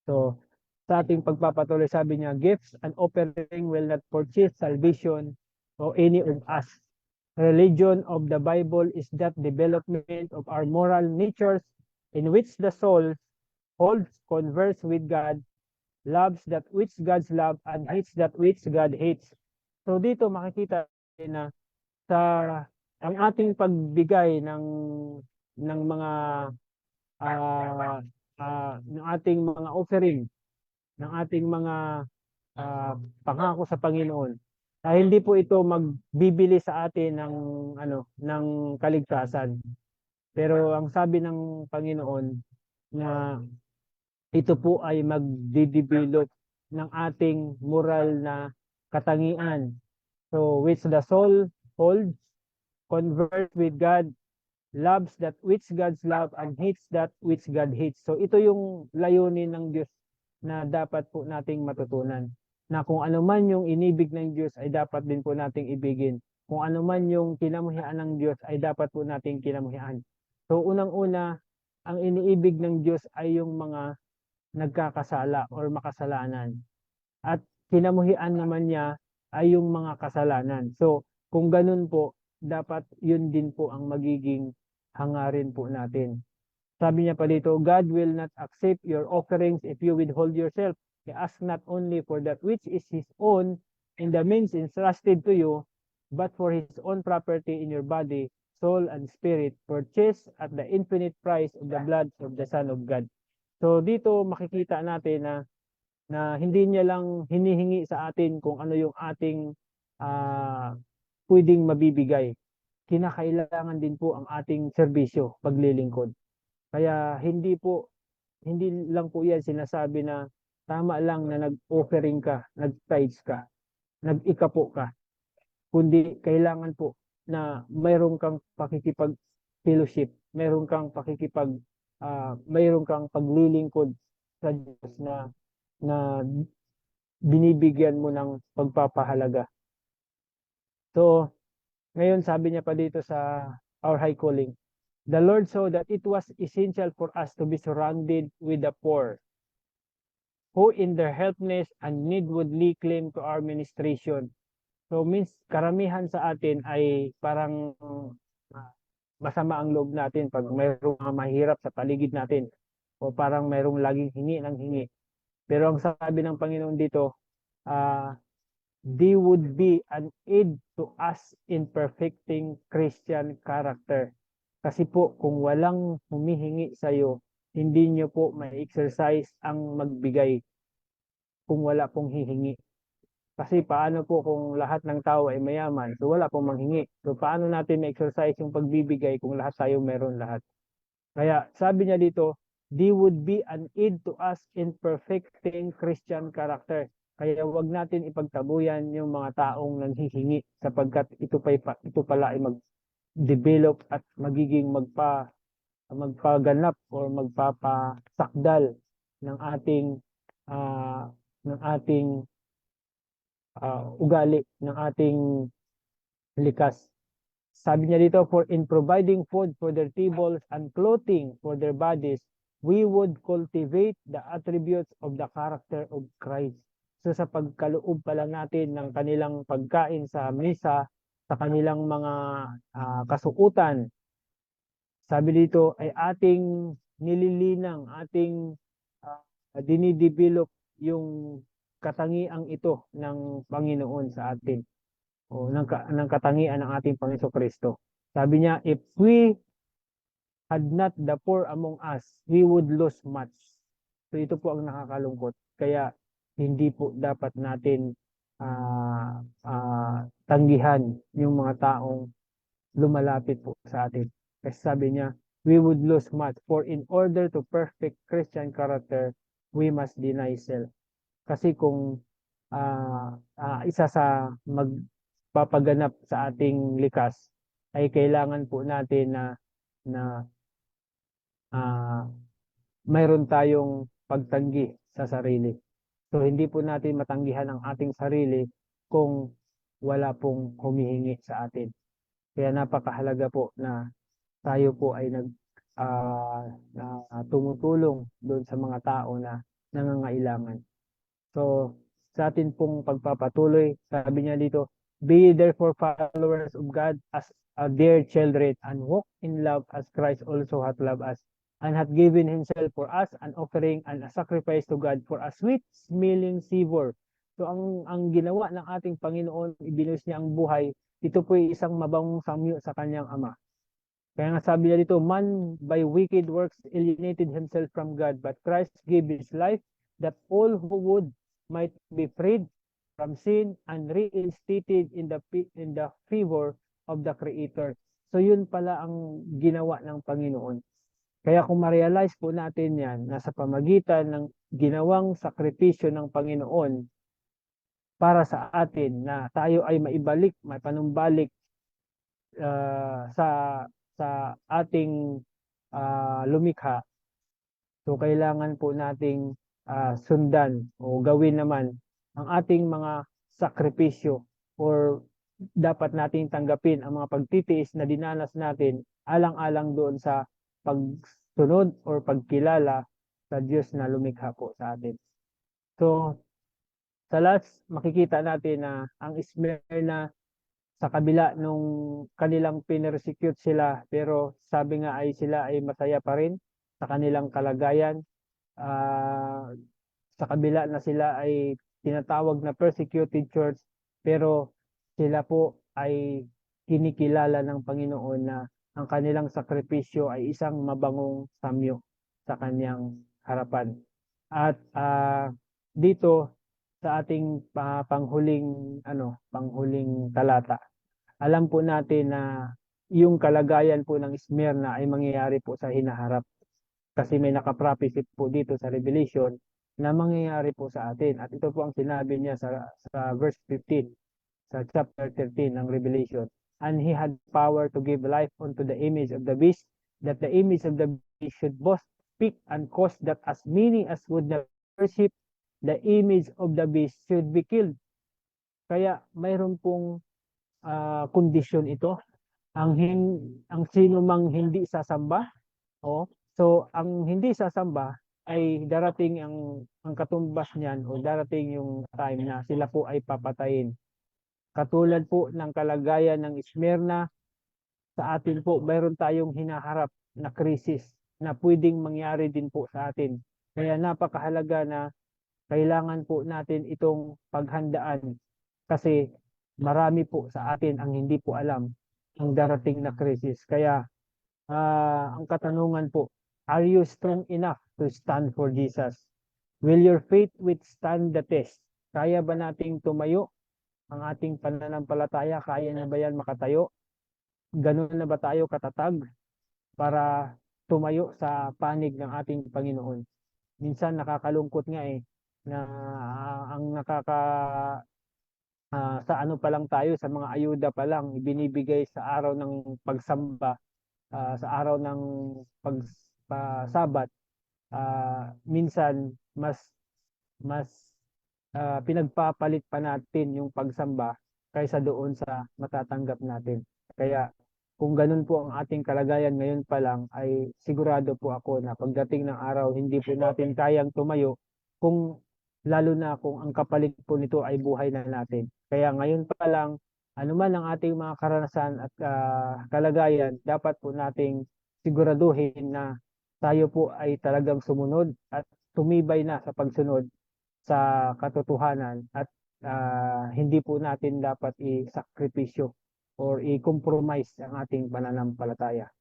So, sa ating pagpapatuloy, sabi niya, gifts and offering will not purchase salvation of any of us. Religion of the Bible is that development of our moral natures in which the soul holds converse with God, loves that which God's love, and hates that which God hates. So dito makikita na sa ang ating pagbigay ng mga ng ating mga offering, ng ating mga pangako sa Panginoon. Hindi po ito magbibili sa atin ng kaligtasan. Pero ang sabi ng Panginoon na ito po ay magdidevelop ng ating moral na katangian. So which the soul holds, converse with God, loves that which God's love, and hates that which God hates. So ito yung layunin ng Diyos na dapat po nating matutunan. Na kung ano man yung inibig ng Diyos ay dapat din po nating ibigin. Kung ano man yung kinamuhian ng Diyos ay dapat po nating kinamuhian. So unang-una, ang iniibig ng Diyos ay yung mga nagkakasala or makasalanan. At kinamuhian naman niya ay yung mga kasalanan. So kung ganun po, dapat yun din po ang magiging hangarin po natin. Sabi niya pa dito, God will not accept your offerings if you withhold yourself. He asks not only for that which is His own in the means entrusted to you, but for His own property in your body, soul, and spirit, purchased at the infinite price of the blood of the Son of God. So dito makikita natin na hindi niya lang hinihingi sa atin kung ano yung ating pwedeng mabibigay. Kinakailangan din po ang ating serbisyo, paglilingkod. Kaya hindi lang po yan sinasabi na tama lang na nag-offering ka, nag-tithes ka, nag-ikapo ka. Kundi kailangan po na mayroon kang pakikipag-fellowship, mayroon kang paglilingkod sa Diyos na binibigyan mo ng pagpapahalaga. So, ngayon sabi niya pa dito sa our high calling, the Lord saw that it was essential for us to be surrounded with the poor, who in their helplessness and need would lay claim to our ministration. So means karamihan sa atin ay parang masama ang loob natin pag mayroong mga mahirap sa paligid natin o parang mayroong laging hingi ng hingi. Pero ang sabi ng Panginoon dito, they would be an aid to us in perfecting Christian character. Kasi po, kung walang humihingi sa iyo, hindi nyo po ma-exercise ang magbigay kung wala pong hihingi. Kasi paano po kung lahat ng tao ay mayaman, so wala pong manghingi. So paano natin ma-exercise yung pagbibigay kung lahat tayo meron lahat? Kaya sabi niya dito, they would be an aid to us in perfecting Christian character. Kaya wag natin ipagtabuyan yung mga taong nanghihingi sapagkat ito pala ay mag-develop at magiging magpaganap or magpapasakdal ng ah, ating ugali, ng ating likas. Sabi niya dito, for in providing food for their tables and clothing for their bodies, we would cultivate the attributes of the character of Christ. So sa pagkaloob pa lang natin ng kanilang pagkain sa mesa, sa kanilang mga kasukutan, sabi dito ay ating nililinang, ating dinidevelop yung katangiang ito ng Panginoon sa atin o ng katangian ng ating Panginoon Kristo. Sabi niya, if we had not the poor among us, we would lose much. So ito po ang nakakalungkot. Kaya hindi po dapat natin tanggihan yung mga taong lumalapit po sa atin. Kasi sabi niya, we would lose much. For in order to perfect Christian character, we must deny self. Kasi kung isa sa magpapaganap sa ating likas ay kailangan po natin na mayroon tayong pagtanggi sa sarili. So hindi po natin matanggihan ang ating sarili kung wala pong humihingi sa atin. Kaya napakahalaga po na tayo po ay tumutulong doon sa mga tao na nangangailangan. So, sa atin pong pagpapatuloy, sabi niya dito, be therefore followers of God as dear children and walk in love as Christ also hath loved us and hath given himself for us an offering and a sacrifice to God for a sweet smelling savor. So, ang ginawa ng ating Panginoon, ibinuhos niya ang buhay, ito po ay isang mabangong samyo sa kanyang Ama. Kaya nga sabi niya dito, man by wicked works alienated himself from God, but Christ gave his life that all who would might be freed from sin and reinstated in the favor of the Creator. So yun pala ang ginawa ng Panginoon. Kaya kung ma-realize po natin yan, nasa pamagitan ng ginawang sakripisyo ng Panginoon para sa atin na tayo ay maibalik, may panumbalik sa ating lumikha. So kailangan po nating sundan o gawin naman ang ating mga sakripisyo or dapat nating tanggapin ang mga pagtitiis na dinanas natin alang-alang doon sa pagsunod or pagkilala sa Diyos na lumikha po sa atin. So sa last, makikita natin na ang Smyrna sa kabila nung kanilang pinersecute sila, pero sabi nga ay sila ay masaya pa rin sa kanilang kalagayan. Sa kabila na sila ay tinatawag na persecuted church, pero sila po ay kinikilala ng Panginoon na ang kanilang sakripisyo ay isang mabangong samyo sa kanyang harapan. At dito sa ating panghuling talata, alam po natin na yung kalagayan po ng Smyrna ay mangyayari po sa hinaharap. Kasi may nakaprophesy po dito sa Revelation na mangyayari po sa atin. At ito po ang sinabi niya sa verse 15, sa chapter 13 ng Revelation. And he had power to give life unto the image of the beast, that the image of the beast should both speak and cause that as many as would not worship the image of the beast should be killed. Kaya mayroon pong kondisyon ito. Ang sino mang hindi sasamba, so ang hindi sasamba ay darating ang katumbas niyan o darating yung time na sila po ay papatayin. Katulad po ng kalagayan ng Smyrna, sa atin po mayroon tayong hinaharap na krisis na pwedeng mangyari din po sa atin. Kaya napakahalaga na kailangan po natin itong paghandaan kasi marami po sa atin ang hindi po alam ang darating na krisis. Kaya ang katanungan po, are you strong enough to stand for Jesus? Will your faith withstand the test? Kaya ba nating tumayo ang ating pananampalataya? Kaya na ba yan makatayo? Ganun na ba tayo katatag para tumayo sa panig ng ating Panginoon? Minsan nakakalungkot nga na ang sa ano pa lang tayo, sa mga ayuda pa lang ibinibigay sa araw ng pagsamba, sa araw ng pagsabat, minsan mas mas pinagpapalit pa natin yung pagsamba kaysa doon sa matatanggap natin. Kaya kung ganun po ang ating kalagayan ngayon pa lang, ay sigurado po ako na pagdating ng araw, hindi po natin kayang tumayo kung lalo na kung ang kapalit po nito ay buhay na natin. Kaya ngayon pa lang, anuman ang ating mga karanasan at kalagayan, dapat po nating siguraduhin na tayo po ay talagang sumunod at tumibay na sa pagsunod sa katotohanan at hindi po natin dapat i-sakripisyo or i-compromise ang ating pananampalataya.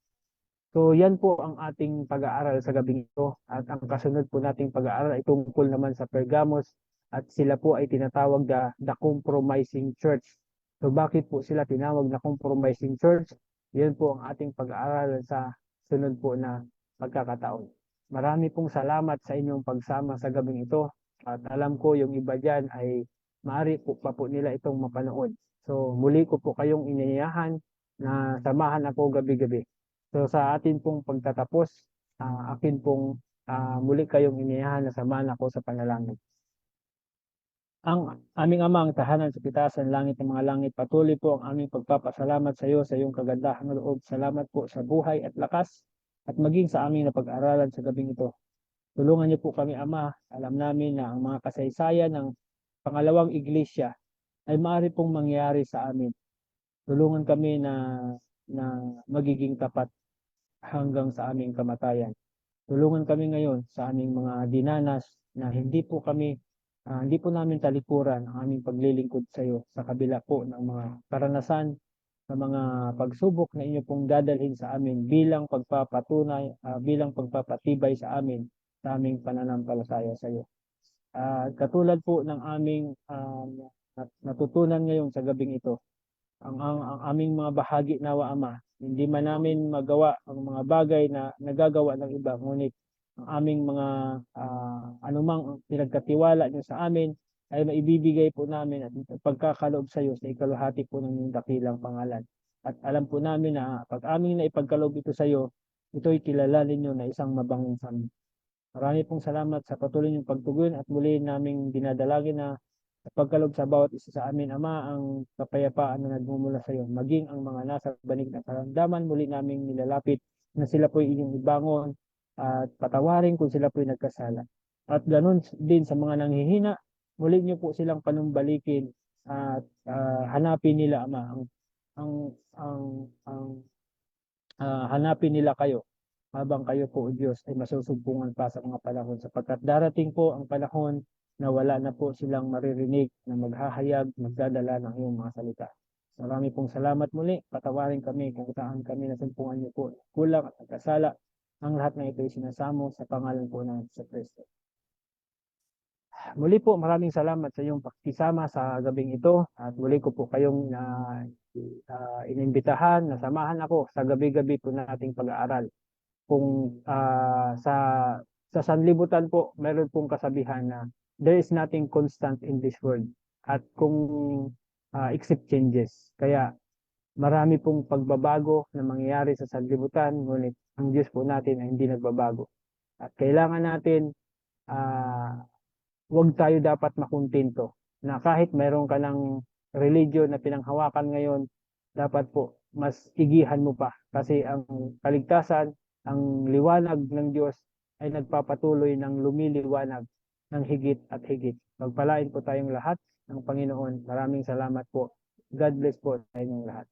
So yan po ang ating pag-aaral sa gabing ito at ang kasunod po nating pag-aaral ay tungkol naman sa Pergamos at sila po ay tinatawag na the compromising church. So bakit po sila tinawag na compromising church? Yan po ang ating pag-aaral sa sunod po na pagkakataon. Marami pong salamat sa inyong pagsama sa gabing ito at alam ko yung iba dyan ay maaari po pa po nila itong mapanood. So muli ko po kayong inanyayahan na samahan ako gabi-gabi. So sa atin pong pagtatapos, akin pong muli kayong inanyayahan na samahan ako sa panalangin. Ang aming Ama, ang tahanan sa pitasan langit ng mga langit, patuloy po ang aming pagpapasalamat sa iyo sa iyong kagandahang loob. Salamat po sa buhay at lakas at maging sa aming napag-aralan sa gabing ito. Tulungan niyo po kami, Ama. Alam namin na ang mga kasaysayan ng pangalawang iglesia ay maaari pong mangyari sa amin. Tulungan kami na magiging tapat hanggang sa aming kamatayan. Tulungan kami ngayon sa aming mga dinanas na hindi po namin talikuran ang aming paglilingkod sa iyo sa kabila po ng mga karanasan, sa mga pagsubok na inyo pong dadalhin sa amin bilang pagpapatunay, bilang pagpapatibay sa aming pananampalataya sa iyo. Katulad po ng aming natutunan ngayon sa gabing ito, ang aming mga bahagi nawa, Ama, hindi man namin magawa ang mga bagay na nagagawa ng iba, ngunit ang aming mga anumang pinagkatiwala niyo sa amin ay maibibigay po namin at pagkakaloob sa iyo sa ikaluhati po ng iyong dakilang pangalan. At alam po namin na pag aming naipagkaloob ito sa iyo, ito'y kilala ninyo na isang mabangong sa amin. Marami pong salamat sa patuloy niyong pagtugon at muli naming dinadalangin na sa pagkaloob sa bawat isa sa amin, Ama, ang kapayapaan na nagmumula sa iyo, maging ang mga nasa banig na karamdaman, muli naming nilalapit na sila po'y inyong ibangon at patawarin kung sila po'y nagkasala. At ganun din sa mga nanghihina, muli niyo po silang panumbalikin at hanapin nila, Ama, hanapin nila kayo habang kayo po, O Diyos, ay masusumpungan pa sa mga panahon, sapagkat darating po ang panahon na wala na po silang maririnig na maghahayag, magdadala ng iyong mga salita. Marami pong salamat muli. Patawarin kami kung saan kami nasumpungan niyo po kulang at nagkasala. Ang lahat ng ito ay sinasamo sa pangalan po ng sa Kristo. Muli po, maraming salamat sa iyong pakisama sa gabing ito at muli ko po kayong inimbitahan na samahan ako sa gabi-gabi po nating pag-aaral. Kung sa sanlibutan po, meron pong kasabihan na there is nothing constant in this world. At kung except changes. Kaya marami pong pagbabago na mangyayari sa sanlibutan, ngunit ang Diyos po natin ay hindi nagbabago. At kailangan natin, huwag tayo dapat makuntento na kahit mayroon ka ng religion na pinanghawakan ngayon, dapat po mas igihan mo pa. Kasi ang kaligtasan, ang liwanag ng Diyos ay nagpapatuloy ng lumiliwanag ng higit at higit. Magpalain po tayong lahat ng Panginoon. Maraming salamat po. God bless po sa inyong lahat.